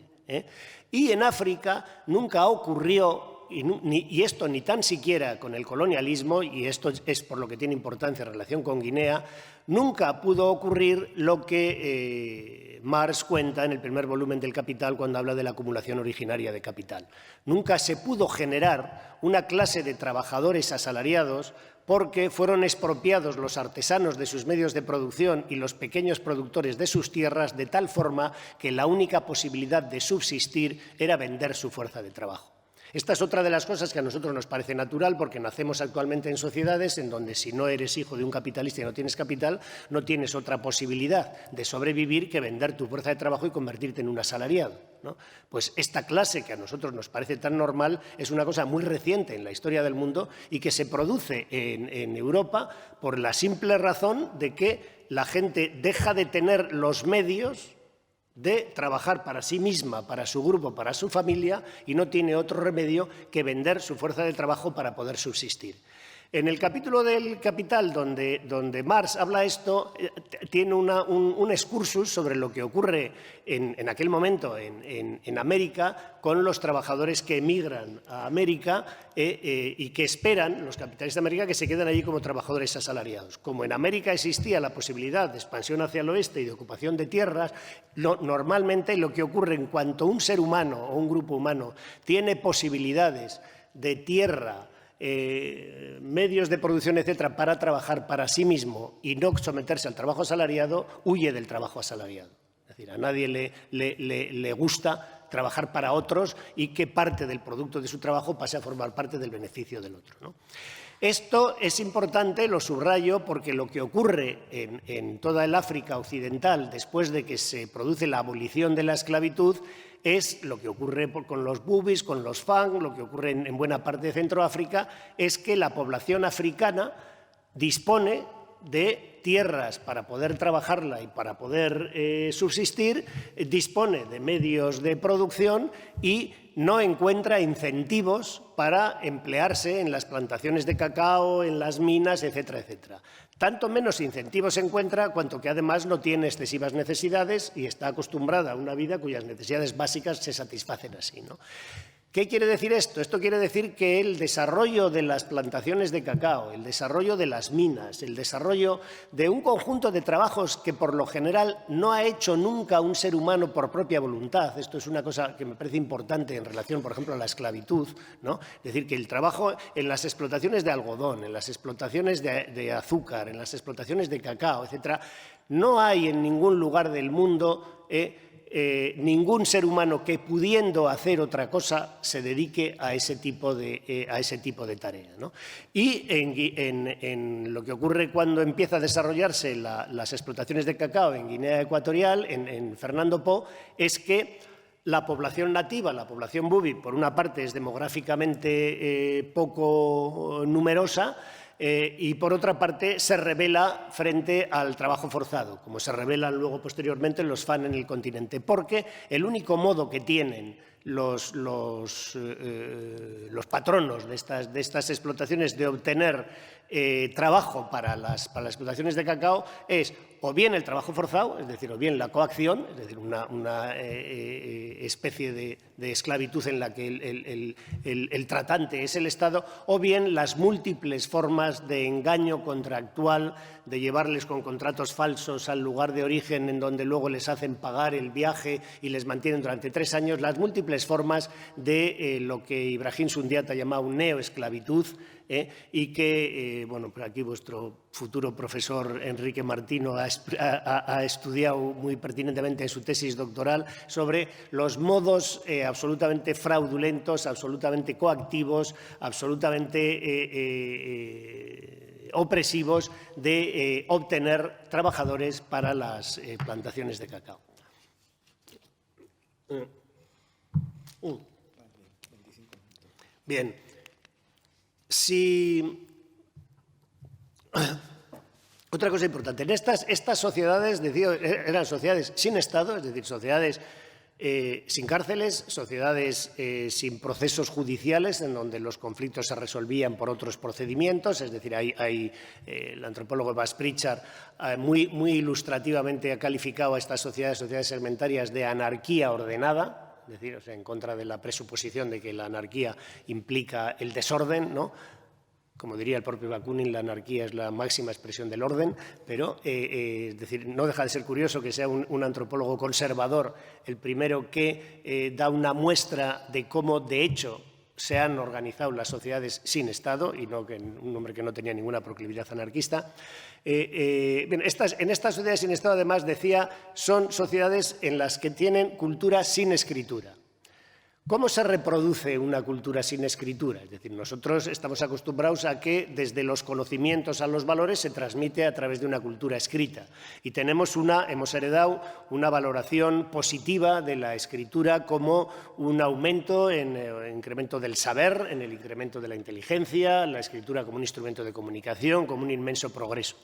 Speaker 3: Y en África nunca ocurrió, y esto ni tan siquiera con el colonialismo, y esto es por lo que tiene importancia en relación con Guinea, nunca pudo ocurrir lo que Marx cuenta en el primer volumen del Capital cuando habla de la acumulación originaria de capital. Nunca se pudo generar una clase de trabajadores asalariados porque fueron expropiados los artesanos de sus medios de producción y los pequeños productores de sus tierras, de tal forma que la única posibilidad de subsistir era vender su fuerza de trabajo. Esta es otra de las cosas que a nosotros nos parece natural, porque nacemos actualmente en sociedades en donde, si no eres hijo de un capitalista y no tienes capital, no tienes otra posibilidad de sobrevivir que vender tu fuerza de trabajo y convertirte en un asalariado, ¿no? Pues esta clase, que a nosotros nos parece tan normal, es una cosa muy reciente en la historia del mundo y que se produce en Europa por la simple razón de que la gente deja de tener los medios de trabajar para sí misma, para su grupo, para su familia, y no tiene otro remedio que vender su fuerza de trabajo para poder subsistir. En el capítulo del Capital, donde Marx habla esto, tiene un excursus sobre lo que ocurre en aquel momento en América con los trabajadores que emigran a América y que esperan, los capitalistas de América, que se queden allí como trabajadores asalariados. Como en América existía la posibilidad de expansión hacia el oeste y de ocupación de tierras, normalmente lo que ocurre en cuanto un ser humano o un grupo humano tiene posibilidades de tierra, medios de producción, etcétera, para trabajar para sí mismo y no someterse al trabajo asalariado, huye del trabajo asalariado. Es decir, a nadie le gusta trabajar para otros y que parte del producto de su trabajo pase a formar parte del beneficio del otro, ¿no? Esto es importante, lo subrayo, porque lo que ocurre en toda el África occidental después de que se produce la abolición de la esclavitud es lo que ocurre con los bubis, con los fang, lo que ocurre en buena parte de Centroáfrica, es que la población africana dispone de tierras para poder trabajarla y para poder subsistir, dispone de medios de producción y no encuentra incentivos para emplearse en las plantaciones de cacao, en las minas, etcétera, etcétera. Tanto menos incentivos encuentra, cuanto que además no tiene excesivas necesidades y está acostumbrada a una vida cuyas necesidades básicas se satisfacen así, ¿no? ¿Qué quiere decir esto? Esto quiere decir que el desarrollo de las plantaciones de cacao, el desarrollo de las minas, el desarrollo de un conjunto de trabajos que por lo general no ha hecho nunca un ser humano por propia voluntad, esto es una cosa que me parece importante en relación, por ejemplo, a la esclavitud, ¿no? Es decir, que el trabajo en las explotaciones de algodón, en las explotaciones de azúcar, en las explotaciones de cacao, etcétera, no hay en ningún lugar del mundo ningún ser humano que, pudiendo hacer otra cosa, se dedique a ese tipo de tarea, ¿no? Y en lo que ocurre cuando empieza a desarrollarse las explotaciones de cacao en Guinea Ecuatorial, en Fernando Po, es que la población nativa, la población bubi, por una parte es demográficamente poco numerosa, y por otra parte se revela frente al trabajo forzado, como se revelan luego posteriormente los FAN en el continente, porque el único modo que tienen los patronos de estas explotaciones de obtener trabajo para las explotaciones de cacao es o bien el trabajo forzado, es decir, o bien la coacción, es decir, una especie de esclavitud en la que el tratante es el Estado, o bien las múltiples formas de engaño contractual, de llevarles con contratos falsos al lugar de origen en donde luego les hacen pagar el viaje y les mantienen durante 3 años, las múltiples formas de lo que Ibrahim Sundiata llamaba un neoesclavitud, y que, bueno, por aquí vuestro futuro profesor Enrique Martino ha estudiado muy pertinentemente en su tesis doctoral sobre los modos absolutamente fraudulentos, absolutamente coactivos, absolutamente opresivos de obtener trabajadores para las plantaciones de cacao. Bien. Otra cosa importante, en estas sociedades, decía, eran sociedades sin Estado, es decir, sociedades sin cárceles, sociedades sin procesos judiciales en donde los conflictos se resolvían por otros procedimientos, es decir, el antropólogo Bas Pritchard muy ilustrativamente ha calificado a estas sociedades segmentarias de anarquía ordenada, es decir, o sea, en contra de la presuposición de que la anarquía implica el desorden, ¿no? Como diría el propio Bakunin, la anarquía es la máxima expresión del orden, pero es decir, no deja de ser curioso que sea un antropólogo conservador el primero que da una muestra de cómo, de hecho, se han organizado las sociedades sin Estado, y no que un hombre que no tenía ninguna proclividad anarquista. En estas sociedades sin Estado, además, decía, son sociedades en las que tienen cultura sin escritura. ¿Cómo se reproduce una cultura sin escritura? Es decir, nosotros estamos acostumbrados a que desde los conocimientos a los valores se transmite a través de una cultura escrita. Y hemos heredado una valoración positiva de la escritura como un aumento en el incremento del saber, en el incremento de la inteligencia, la escritura como un instrumento de comunicación, como un inmenso progreso.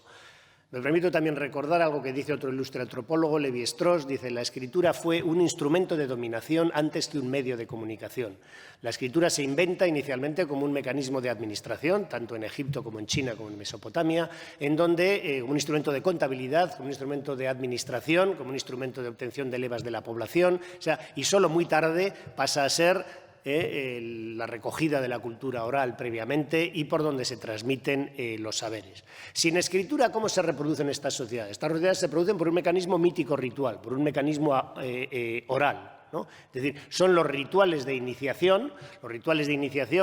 Speaker 3: Me permito también recordar algo que dice otro ilustre antropólogo, Lévi-Strauss, dice: la escritura fue un instrumento de dominación antes que un medio de comunicación. La escritura se inventa inicialmente como un mecanismo de administración, tanto en Egipto como en China como en Mesopotamia, en donde un instrumento de contabilidad, como un instrumento de administración, como un instrumento de obtención de levas de la población, y solo muy tarde pasa a ser la recogida de la cultura oral previamente y por donde se transmiten los saberes. Sin escritura, ¿cómo se reproducen estas sociedades? Estas sociedades se producen por un mecanismo mítico-ritual, por un mecanismo oral, ¿no? Es decir, son los rituales de iniciación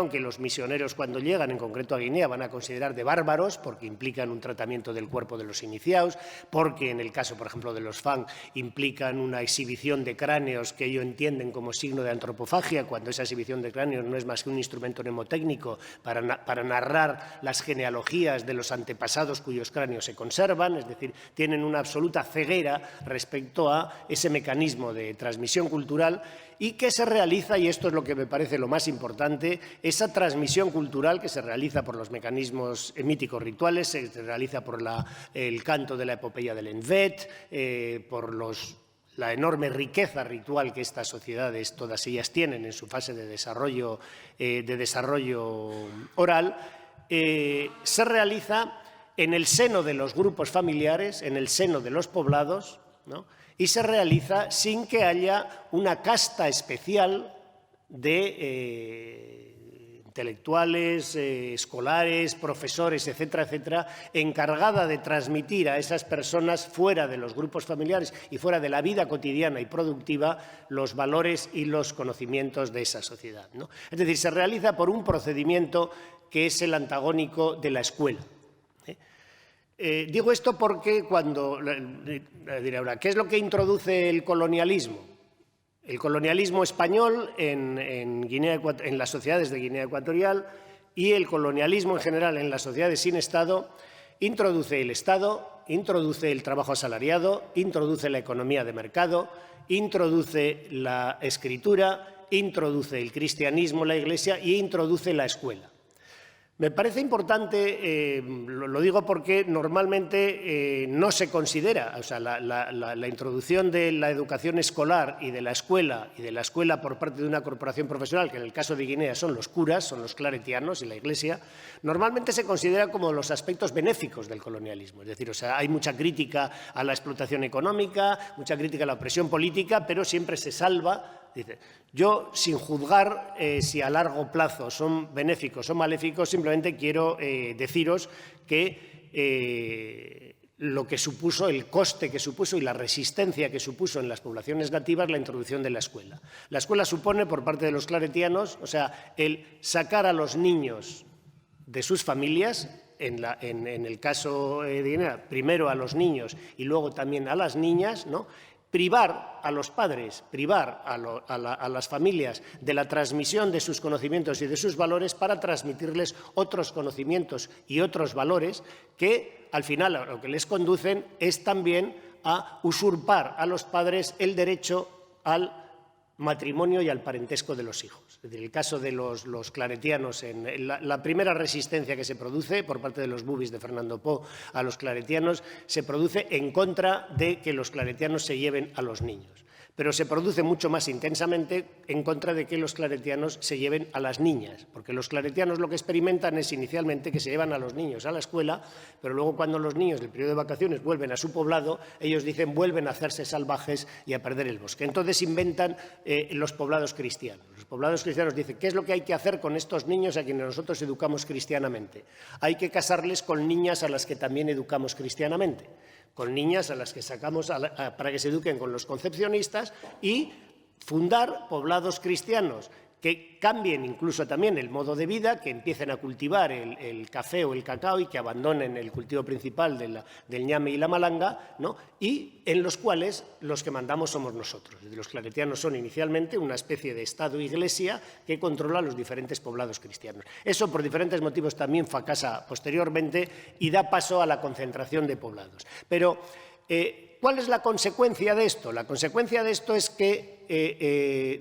Speaker 3: que los misioneros cuando llegan, en concreto a Guinea, van a considerar de bárbaros porque implican un tratamiento del cuerpo de los iniciados, porque en el caso, por ejemplo, de los Fang, implican una exhibición de cráneos que ellos entienden como signo de antropofagia, cuando esa exhibición de cráneos no es más que un instrumento mnemotécnico para narrar las genealogías de los antepasados cuyos cráneos se conservan, es decir, tienen una absoluta ceguera respecto a ese mecanismo de transmisión cultural y que se realiza, y esto es lo que me parece lo más importante, esa transmisión cultural que se realiza por los mecanismos míticos rituales, se realiza por el canto de la epopeya del Envet, por la enorme riqueza ritual que estas sociedades, todas ellas, tienen en su fase de desarrollo oral, se realiza en el seno de los grupos familiares, en el seno de los poblados, ¿no? Y se realiza sin que haya una casta especial de intelectuales, escolares, profesores, etcétera, etcétera, encargada de transmitir a esas personas fuera de los grupos familiares y fuera de la vida cotidiana y productiva los valores y los conocimientos de esa sociedad, ¿no? Es decir, se realiza por un procedimiento que es el antagónico de la escuela. Digo esto porque diré ahora, ¿qué es lo que introduce el colonialismo? El colonialismo español en las sociedades de Guinea Ecuatorial y el colonialismo en general en las sociedades sin Estado introduce el Estado, introduce el trabajo asalariado, introduce la economía de mercado, introduce la escritura, introduce el cristianismo, la Iglesia, y introduce la escuela. Me parece importante, lo digo porque normalmente no se considera, o sea, la introducción de la educación escolar y de la escuela por parte de una corporación profesional, que en el caso de Guinea son los curas, son los claretianos y la Iglesia, normalmente se considera como los aspectos benéficos del colonialismo. Es decir, o sea, hay mucha crítica a la explotación económica, mucha crítica a la opresión política, pero siempre se salva. Dice, yo, sin juzgar si a largo plazo son benéficos o maléficos, simplemente quiero deciros que lo que supuso, el coste que supuso y la resistencia que supuso en las poblaciones nativas la introducción de la escuela. La escuela supone, por parte de los claretianos, o sea, el sacar a los niños de sus familias, en el caso de Guinea, primero a los niños y luego también a las niñas, ¿no? Privar a los padres, privar a las familias de la transmisión de sus conocimientos y de sus valores para transmitirles otros conocimientos y otros valores que, al final, a lo que les conducen es también a usurpar a los padres el derecho al matrimonio y al parentesco de los hijos. Es decir, el caso de los claretianos, en la primera resistencia que se produce por parte de los bubis de Fernando Po a los claretianos, se produce en contra de que los claretianos se lleven a los niños. Pero se produce mucho más intensamente en contra de que los claretianos se lleven a las niñas, porque los claretianos lo que experimentan es inicialmente que se llevan a los niños a la escuela, pero luego cuando los niños del periodo de vacaciones vuelven a su poblado, ellos dicen vuelven a hacerse salvajes y a perder el bosque. Entonces inventan los poblados cristianos. Los poblados cristianos dicen, ¿qué es lo que hay que hacer con estos niños a quienes nosotros educamos cristianamente? Hay que casarles con niñas a las que también educamos cristianamente, con niñas a las que sacamos para que se eduquen con los concepcionistas y fundar poblados cristianos que cambien incluso también el modo de vida, que empiecen a cultivar el café o el cacao y que abandonen el cultivo principal del ñame y la malanga, ¿no? Y en los cuales los que mandamos somos nosotros. Los claretianos son inicialmente una especie de Estado-Iglesia que controla los diferentes poblados cristianos. Eso por diferentes motivos también fracasa posteriormente y da paso a la concentración de poblados. Pero ¿cuál es la consecuencia de esto? La consecuencia de esto es que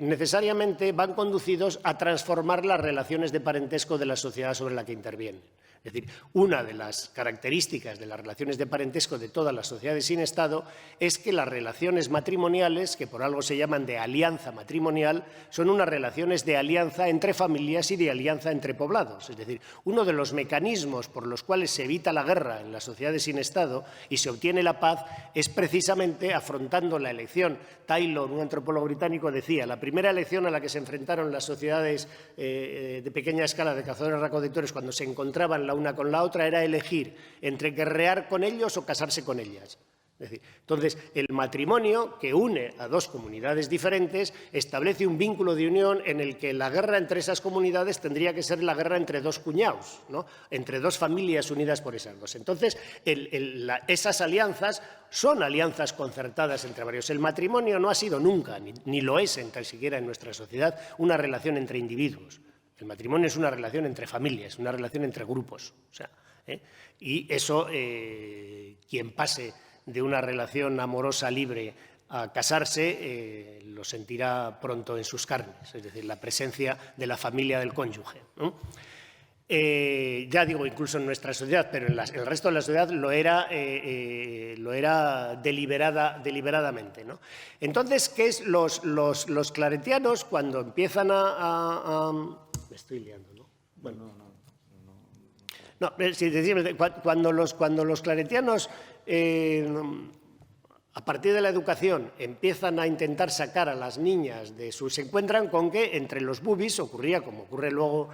Speaker 3: necesariamente van conducidos a transformar las relaciones de parentesco de la sociedad sobre la que intervienen. Es decir, una de las características de las relaciones de parentesco de todas las sociedades sin Estado es que las relaciones matrimoniales, que por algo se llaman de alianza matrimonial, son unas relaciones de alianza entre familias y de alianza entre poblados. Es decir, uno de los mecanismos por los cuales se evita la guerra en las sociedades sin Estado y se obtiene la paz es precisamente afrontando la elección. Taylor, un antropólogo británico, decía, la primera elección a la que se enfrentaron las sociedades de pequeña escala de cazadores-recolectores cuando se encontraban la una con la otra era elegir entre guerrear con ellos o casarse con ellas. Es decir, entonces, el matrimonio que une a dos comunidades diferentes establece un vínculo de unión en el que la guerra entre esas comunidades tendría que ser la guerra entre dos cuñados, ¿no? Entre dos familias unidas por esas dos. Entonces, esas alianzas son alianzas concertadas entre varios. El matrimonio no ha sido nunca, ni lo es tan siquiera en nuestra sociedad, una relación entre individuos. El matrimonio es una relación entre familias, una relación entre grupos. O sea, y eso, quien pase de una relación amorosa libre a casarse, lo sentirá pronto en sus carnes, es decir, la presencia de la familia del cónyuge, ¿no? Ya digo, incluso en nuestra sociedad, pero en el resto de la sociedad lo era deliberadamente, ¿no? Entonces, ¿qué es los claretianos cuando empiezan me estoy liando, ¿no? Bueno, no, cuando los claretianos, a partir de la educación, empiezan a intentar sacar a las niñas de se encuentran con que entre los bubis ocurría, como ocurre luego,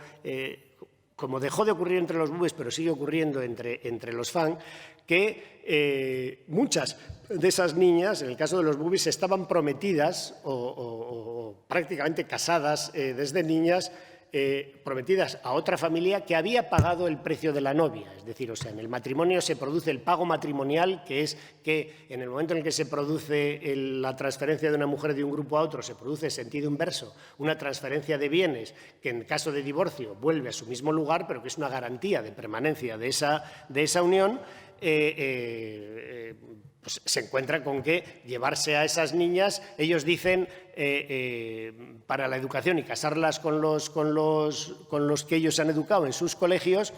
Speaker 3: como dejó de ocurrir entre los bubis, pero sigue ocurriendo entre los Fang, que muchas de esas niñas, en el caso de los bubis, estaban prometidas o prácticamente casadas desde niñas, prometidas a otra familia que había pagado el precio de la novia. Es decir, o sea, en el matrimonio se produce el pago matrimonial, que es que en el momento en el que se produce la transferencia de una mujer de un grupo a otro, se produce en sentido inverso, una transferencia de bienes que en caso de divorcio vuelve a su mismo lugar, pero que es una garantía de permanencia de esa unión, pues se encuentra con que llevarse a esas niñas, ellos dicen, para la educación y casarlas con los que ellos han educado en sus colegios,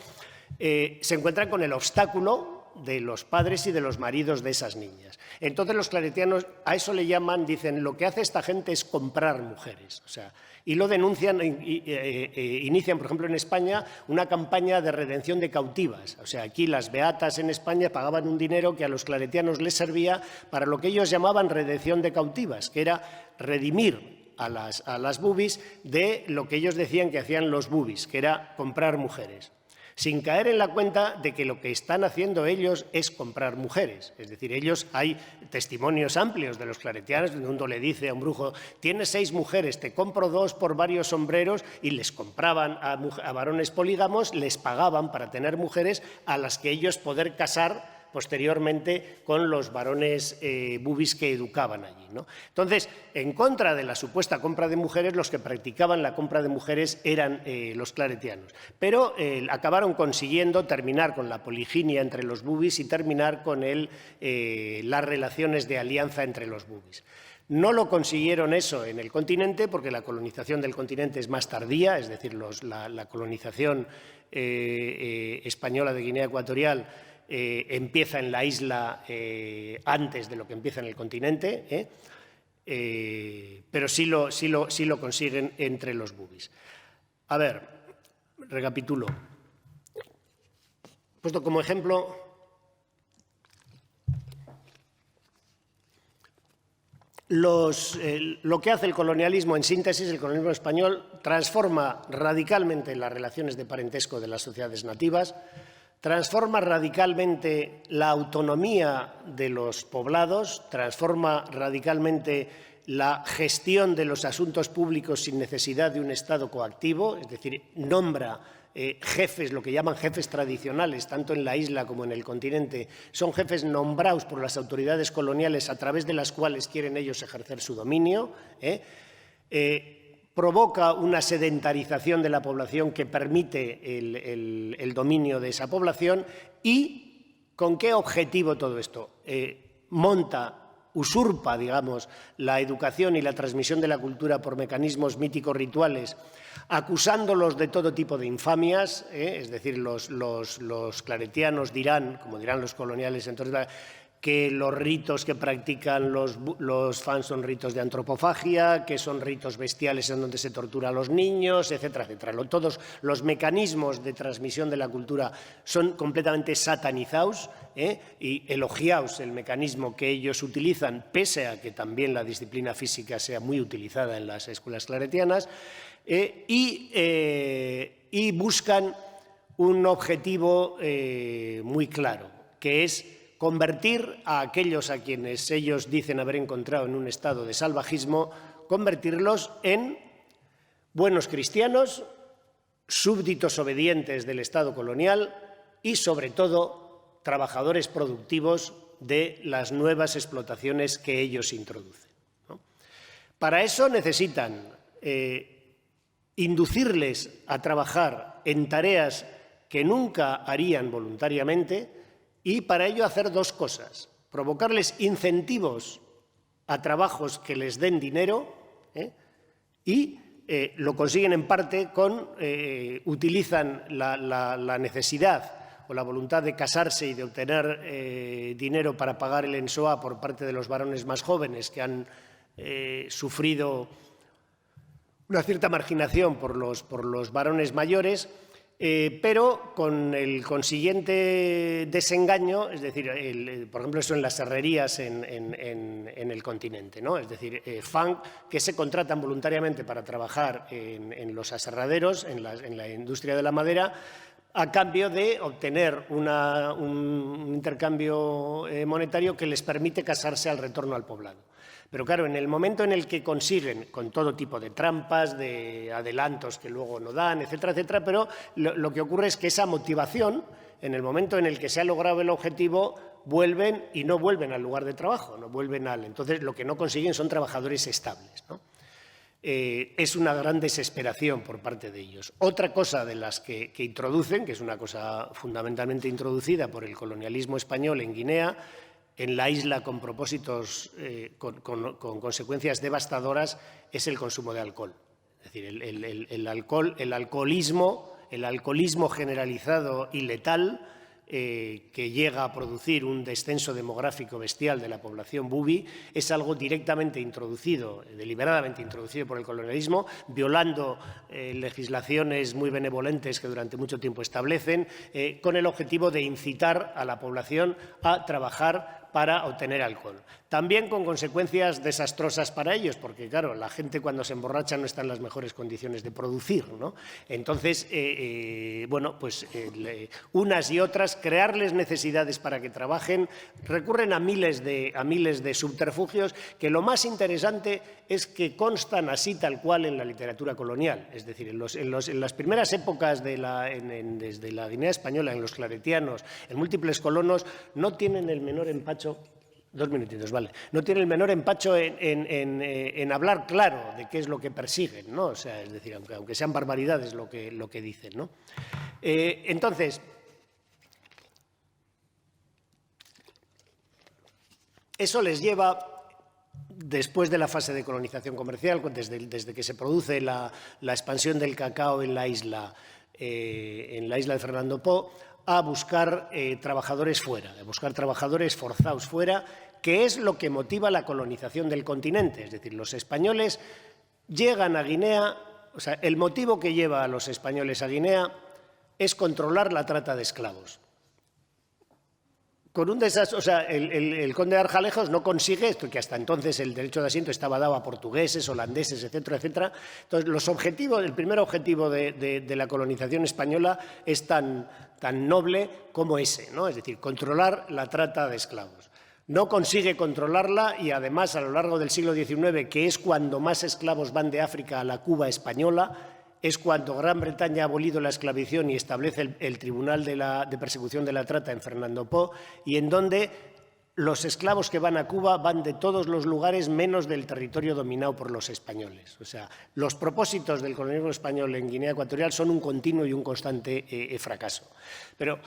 Speaker 3: se encuentran con el obstáculo de los padres y de los maridos de esas niñas. Entonces los claretianos a eso le llaman, dicen, lo que hace esta gente es comprar mujeres. O sea, y lo denuncian, inician, por ejemplo, en España, una campaña de redención de cautivas. O sea, aquí las beatas en España pagaban un dinero que a los claretianos les servía para lo que ellos llamaban redención de cautivas, que era redimir a las bubis de lo que ellos decían que hacían los bubis, que era comprar mujeres, sin caer en la cuenta de que lo que están haciendo ellos es comprar mujeres. Es decir, hay testimonios amplios de los claretianos, donde uno le dice a un brujo, tienes 6 mujeres, te compro 2 por varios sombreros, y les compraban a varones polígamos, les pagaban para tener mujeres a las que ellos poder casar posteriormente con los varones bubis que educaban allí, ¿no? Entonces, en contra de la supuesta compra de mujeres, los que practicaban la compra de mujeres eran los claretianos. Pero acabaron consiguiendo terminar con la poliginia entre los bubis y terminar con las relaciones de alianza entre los bubis. No lo consiguieron eso en el continente porque la colonización del continente es más tardía, es decir, la colonización española de Guinea Ecuatorial empieza en la isla antes de lo que empieza en el continente, pero sí lo consiguen entre los bubis. A ver, recapitulo. Puesto como ejemplo, lo que hace el colonialismo, en síntesis, el colonialismo español transforma radicalmente las relaciones de parentesco de las sociedades nativas, transforma radicalmente la autonomía de los poblados, transforma radicalmente la gestión de los asuntos públicos sin necesidad de un Estado coactivo, es decir, nombra jefes, lo que llaman jefes tradicionales, tanto en la isla como en el continente, son jefes nombrados por las autoridades coloniales a través de las cuales quieren ellos ejercer su dominio, provoca una sedentarización de la población que permite el dominio de esa población. ¿Y con qué objetivo todo esto? Usurpa, digamos, la educación y la transmisión de la cultura por mecanismos míticos rituales, acusándolos de todo tipo de infamias, es decir, los claretianos dirán, como dirán los coloniales, entonces, que los ritos que practican los fans son ritos de antropofagia, que son ritos bestiales en donde se tortura a los niños, etcétera, etcétera. Todos los mecanismos de transmisión de la cultura son completamente satanizados y elogiados el mecanismo que ellos utilizan, pese a que también la disciplina física sea muy utilizada en las escuelas claretianas, y buscan un objetivo muy claro, que es convertir a aquellos a quienes ellos dicen haber encontrado en un estado de salvajismo, convertirlos en buenos cristianos, súbditos obedientes del Estado colonial y, sobre todo, trabajadores productivos de las nuevas explotaciones que ellos introducen, ¿no? Para eso necesitan inducirles a trabajar en tareas que nunca harían voluntariamente, y para ello hacer 2 cosas: provocarles incentivos a trabajos que les den dinero, y lo consiguen en parte utilizan la necesidad o la voluntad de casarse y de obtener dinero para pagar el ENSOA por parte de los varones más jóvenes que han sufrido una cierta marginación por los varones mayores, pero con el consiguiente desengaño, es decir, por ejemplo, eso en las herrerías en el continente, ¿no? Es decir, fang que se contratan voluntariamente para trabajar en los aserraderos, en la industria de la madera, a cambio de obtener un intercambio monetario que les permite casarse al retorno al poblado. Pero claro, en el momento en el que consiguen, con todo tipo de trampas, de adelantos que luego no dan, etcétera, etcétera, pero lo que ocurre es que esa motivación, en el momento en el que se ha logrado el objetivo, vuelven y no vuelven al lugar de trabajo, no vuelven entonces lo que no consiguen son trabajadores estables, ¿no? Es una gran desesperación por parte de ellos. Otra cosa de las que introducen, que es una cosa fundamentalmente introducida por el colonialismo español en Guinea, en la isla con propósitos, con consecuencias devastadoras, es el consumo de alcohol. Es decir, el alcoholismo generalizado y letal que llega a producir un descenso demográfico bestial de la población bubi es algo directamente introducido, deliberadamente introducido por el colonialismo, violando legislaciones muy benevolentes que durante mucho tiempo establecen, con el objetivo de incitar a la población a trabajar para obtener alcohol. También con consecuencias desastrosas para ellos, porque, claro, la gente cuando se emborracha no está en las mejores condiciones de producir, ¿no? Entonces, bueno, pues unas y otras, crearles necesidades para que trabajen, recurren a miles de subterfugios que lo más interesante es que constan así tal cual en la literatura colonial. Es decir, en las primeras épocas desde la Guinea Española, en los claretianos, en múltiples colonos, no tienen el menor empacho. 2 minutitos, vale. No tiene el menor empacho en hablar claro de qué es lo que persiguen, ¿no? O sea, es decir, aunque sean barbaridades lo que dicen, ¿no? Entonces, eso les lleva, después de la fase de colonización comercial, desde que se produce la expansión del cacao en la isla de Fernando Po, a buscar trabajadores fuera, a buscar trabajadores forzados fuera, que es lo que motiva la colonización del continente. Es decir, los españoles llegan a Guinea, o sea, el motivo que lleva a los españoles a Guinea es controlar la trata de esclavos. Con un desastre, o sea, el conde de Arjalejos no consigue esto, que hasta entonces el derecho de asiento estaba dado a portugueses, holandeses, etcétera, etcétera. Entonces, el primer objetivo de la colonización española es tan noble como ese, ¿no? Es decir, controlar la trata de esclavos. No consigue controlarla y, además, a lo largo del siglo XIX, que es cuando más esclavos van de África a la Cuba española, es cuando Gran Bretaña ha abolido la esclavización y establece el Tribunal de Persecución de la Trata en Fernando Po, y en donde los esclavos que van a Cuba van de todos los lugares menos del territorio dominado por los españoles. O sea, los propósitos del colonialismo español en Guinea Ecuatorial son un continuo y un constante fracaso. Pero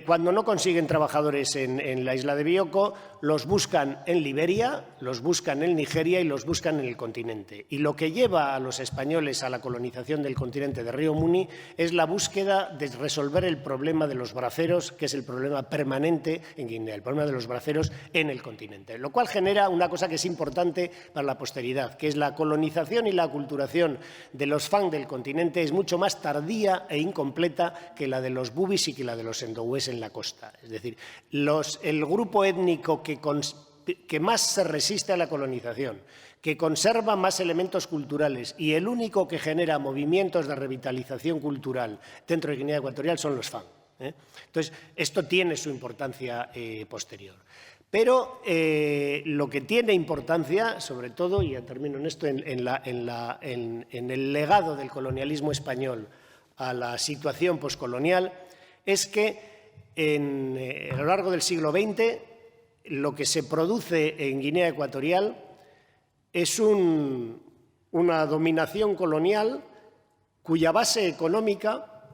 Speaker 3: cuando no consiguen trabajadores en la isla de Bioko, los buscan en Liberia, los buscan en Nigeria y los buscan en el continente. Y lo que lleva a los españoles a la colonización del continente de Río Muni es la búsqueda de resolver el problema de los braceros, que es el problema permanente en Guinea, el problema de los braceros en el continente. Lo cual genera una cosa que es importante para la posteridad, que es la colonización y la aculturación de los Fang del continente es mucho más tardía e incompleta que la de los bubis y que la de los endowés en la costa. Es decir, el grupo étnico que más se resiste a la colonización, que conserva más elementos culturales y el único que genera movimientos de revitalización cultural dentro de Guinea Ecuatorial son los Fang. Entonces, esto tiene su importancia posterior. Pero lo que tiene importancia, sobre todo, y ya termino en esto, en el legado del colonialismo español a la situación poscolonial, es que a lo largo del siglo XX lo que se produce en Guinea Ecuatorial es una dominación colonial cuya base económica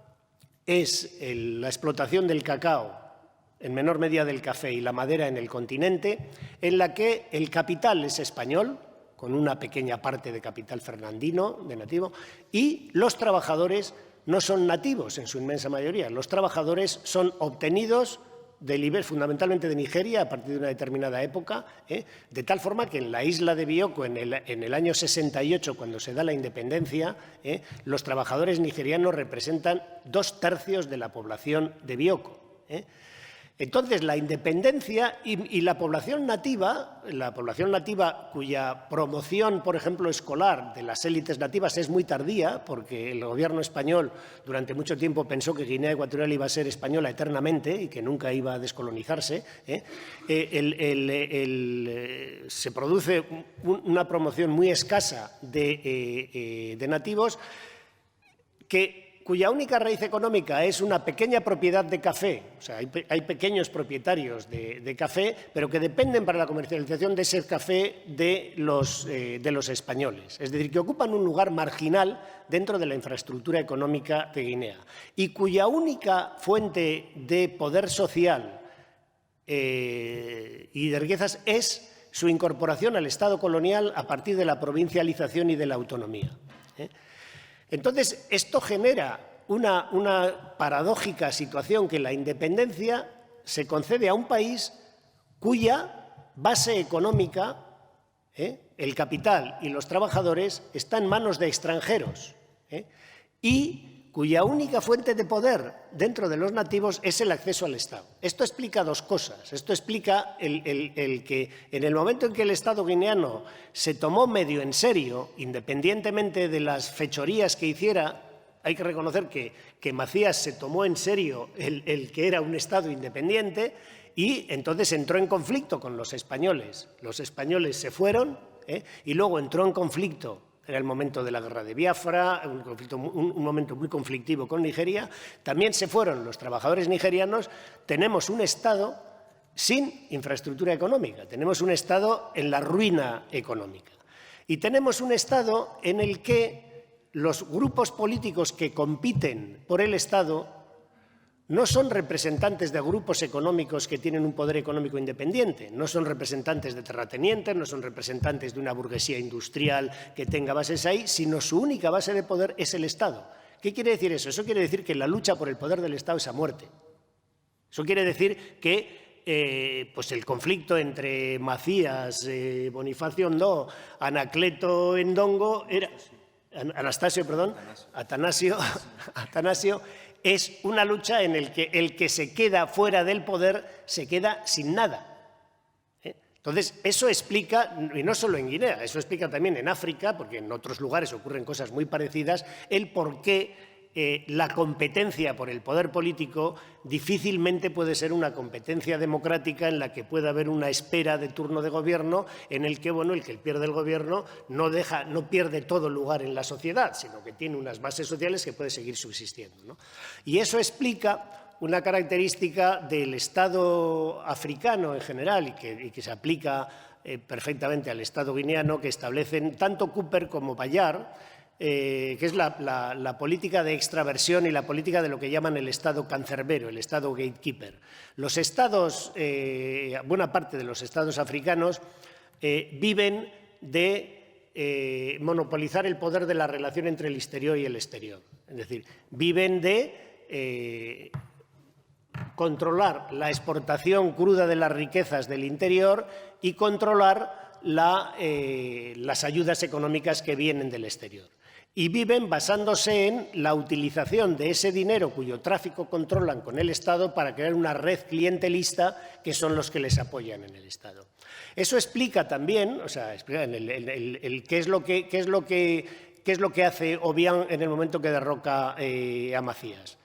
Speaker 3: es la explotación del cacao, en menor medida del café y la madera en el continente, en la que el capital es español, con una pequeña parte de capital fernandino, de nativo, y los trabajadores no son nativos en su inmensa mayoría. Los trabajadores son obtenidos fundamentalmente de Nigeria a partir de una determinada época, de tal forma que en la isla de Bioko, en el año 68, cuando se da la independencia, los trabajadores nigerianos representan 2/3 de la población de Bioko. Entonces, la independencia y la población nativa cuya promoción, por ejemplo, escolar de las élites nativas es muy tardía, porque el gobierno español durante mucho tiempo pensó que Guinea Ecuatorial iba a ser española eternamente y que nunca iba a descolonizarse, se produce una promoción muy escasa de nativos cuya única raíz económica es una pequeña propiedad de café. O sea, hay pequeños propietarios de café, pero que dependen para la comercialización de ese café de los españoles. Es decir, que ocupan un lugar marginal dentro de la infraestructura económica de Guinea y cuya única fuente de poder social y de riquezas es su incorporación al Estado colonial a partir de la provincialización y de la autonomía. Entonces, esto genera una paradójica situación, que la independencia se concede a un país cuya base económica, el capital y los trabajadores, está en manos de extranjeros, y cuya única fuente de poder dentro de los nativos es el acceso al Estado. Esto explica dos cosas. Esto explica el que en el momento en que el Estado guineano se tomó medio en serio, independientemente de las fechorías que hiciera, hay que reconocer que Macías se tomó en serio el que era un Estado independiente, y entonces entró en conflicto con los españoles. Los españoles se fueron, y luego entró en conflicto. Era el momento de la guerra de Biafra, un momento muy conflictivo con Nigeria. También se fueron los trabajadores nigerianos. Tenemos un Estado sin infraestructura económica, tenemos un Estado en la ruina económica. Y tenemos un Estado en el que los grupos políticos que compiten por el Estado no son representantes de grupos económicos que tienen un poder económico independiente, no son representantes de terratenientes, no son representantes de una burguesía industrial que tenga bases ahí, sino su única base de poder es el Estado. ¿Qué quiere decir eso? Eso quiere decir que la lucha por el poder del Estado es a muerte. Eso quiere decir que pues el conflicto entre Macías, Bonifacio Ondó, Anacleto Ndongo, Atanasio, es una lucha en la que el que se queda fuera del poder se queda sin nada. Entonces, eso explica, y no solo en Guinea, eso explica también en África, porque en otros lugares ocurren cosas muy parecidas, el por qué la competencia por el poder político difícilmente puede ser una competencia democrática en la que pueda haber una espera de turno de gobierno en el que, bueno, el que pierde el gobierno no pierde todo lugar en la sociedad, sino que tiene unas bases sociales que puede seguir subsistiendo, ¿no? Y eso explica una característica del Estado africano en general y que se aplica perfectamente al Estado guineano, que establecen tanto Cooper como Bayard, que es la política de extraversión y la política de lo que llaman el Estado cancerbero, el Estado gatekeeper. Los estados, buena parte de los estados africanos, viven de monopolizar el poder de la relación entre el exterior y el exterior. Es decir, viven de controlar la exportación cruda de las riquezas del interior y controlar las ayudas económicas que vienen del exterior. Y viven basándose en la utilización de ese dinero cuyo tráfico controlan con el Estado para crear una red clientelista que son los que les apoyan en el Estado. Eso explica también, o sea, explica qué es lo que hace Obiang en el momento que derroca a Macías.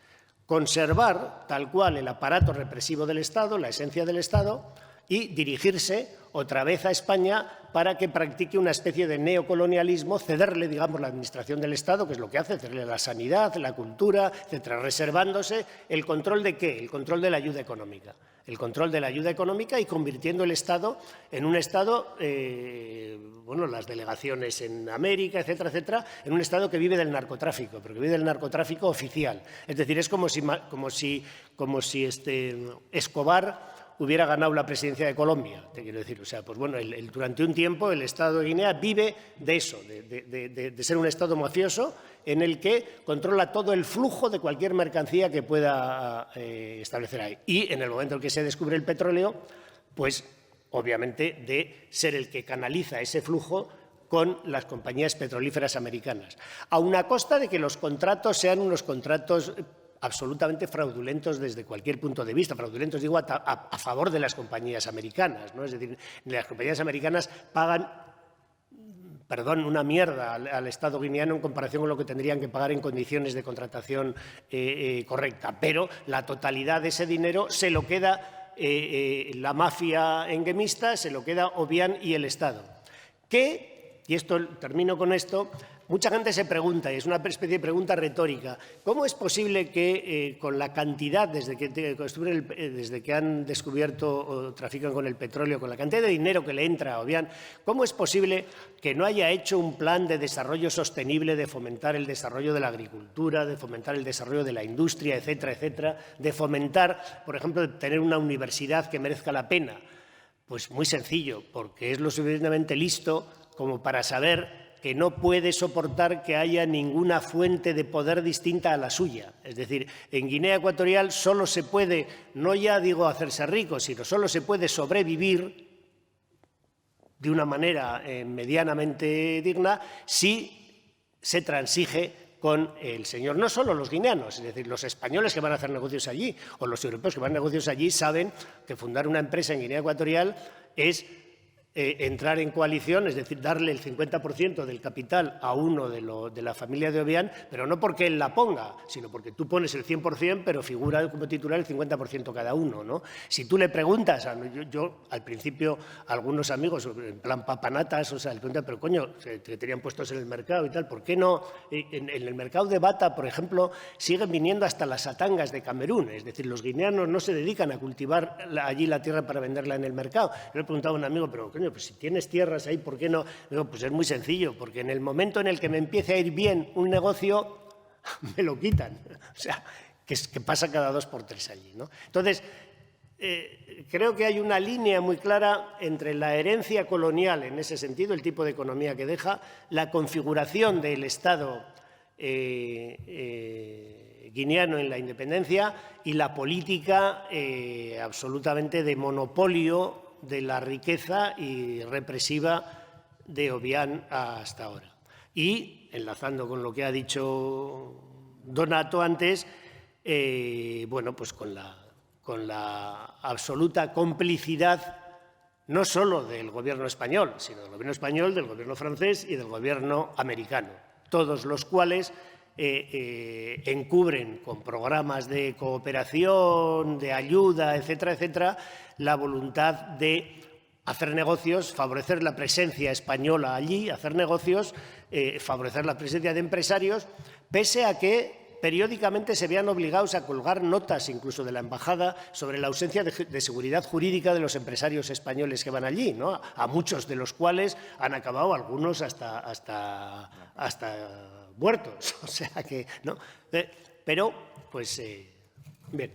Speaker 3: Conservar tal cual el aparato represivo del Estado, la esencia del Estado, y dirigirse otra vez a España para que practique una especie de neocolonialismo, cederle, digamos, la administración del Estado, que es lo que hace, cederle la sanidad, la cultura, etcétera, reservándose el control de ¿qué? El control de la ayuda económica. El control de la ayuda económica y convirtiendo el Estado en un Estado, bueno, las delegaciones en América, etcétera, etcétera, en un Estado que vive del narcotráfico, pero que vive del narcotráfico oficial. Es decir, es como si Escobar hubiera ganado la presidencia de Colombia, te quiero decir. O sea, pues bueno, durante un tiempo el Estado de Guinea vive de eso, de ser un Estado mafioso en el que controla todo el flujo de cualquier mercancía que pueda establecer ahí. Y en el momento en que se descubre el petróleo, pues obviamente de ser el que canaliza ese flujo con las compañías petrolíferas americanas, aun a costa de que los contratos sean unos contratos absolutamente fraudulentos desde cualquier punto de vista. Fraudulentos, digo, a favor de las compañías americanas, ¿no? Es decir, las compañías americanas pagan, perdón, una mierda al Estado guineano en comparación con lo que tendrían que pagar en condiciones de contratación correcta. Pero la totalidad de ese dinero se lo queda la mafia enguemista, se lo queda Obiang y el Estado. Que, y termino con esto, mucha gente se pregunta, y es una especie de pregunta retórica, ¿cómo es posible que con la cantidad, desde que han descubierto o trafican con el petróleo, con la cantidad de dinero que le entra a Obiang, cómo es posible que no haya hecho un plan de desarrollo sostenible, de fomentar el desarrollo de la agricultura, de fomentar el desarrollo de la industria, etcétera, etcétera, de fomentar, por ejemplo, tener una universidad que merezca la pena? Pues muy sencillo, porque es lo suficientemente listo como para saber que no puede soportar que haya ninguna fuente de poder distinta a la suya. Es decir, en Guinea Ecuatorial solo se puede, no ya digo hacerse rico, sino solo se puede sobrevivir de una manera medianamente digna si se transige con el señor. No solo los guineanos, es decir, los españoles que van a hacer negocios allí o los europeos que van a hacer negocios allí saben que fundar una empresa en Guinea Ecuatorial es entrar en coalición, es decir, darle el 50% del capital a uno de la familia de Obiang, pero no porque él la ponga, sino porque tú pones el 100%, pero figura como titular el 50% cada uno, ¿no? Si tú le preguntas, yo al principio, a algunos amigos, en plan papanatas, o sea, le preguntan, pero coño, te tenían puestos en el mercado y tal, ¿por qué no? En el mercado de Bata, por ejemplo, siguen viniendo hasta las atangas de Camerún, es decir, los guineanos no se dedican a cultivar allí la tierra para venderla en el mercado. Yo le preguntaba a un amigo, pero coño, pues si tienes tierras ahí, ¿por qué no? Digo, pues es muy sencillo, porque en el momento en el que me empiece a ir bien un negocio, me lo quitan. O sea, que pasa cada 2 por 3 allí, ¿no? Entonces, creo que hay una línea muy clara entre la herencia colonial, en ese sentido, el tipo de economía que deja, la configuración del Estado guineano en la independencia y la política absolutamente de monopolio de la riqueza y represiva de Obiang hasta ahora. Y, enlazando con lo que ha dicho Donato antes, bueno, pues con la absoluta complicidad no solo del gobierno español, sino del gobierno español, del gobierno francés y del gobierno americano, todos los cuales encubren con programas de cooperación, de ayuda, etcétera, etcétera, la voluntad de hacer negocios, favorecer la presencia española allí, hacer negocios, favorecer la presencia de empresarios, pese a que periódicamente se vean obligados a colgar notas, incluso de la embajada, sobre la ausencia de seguridad jurídica de los empresarios españoles que van allí, ¿no? A muchos de los cuales han acabado algunos hasta muertos. O sea que, ¿no? Pero, pues, bien.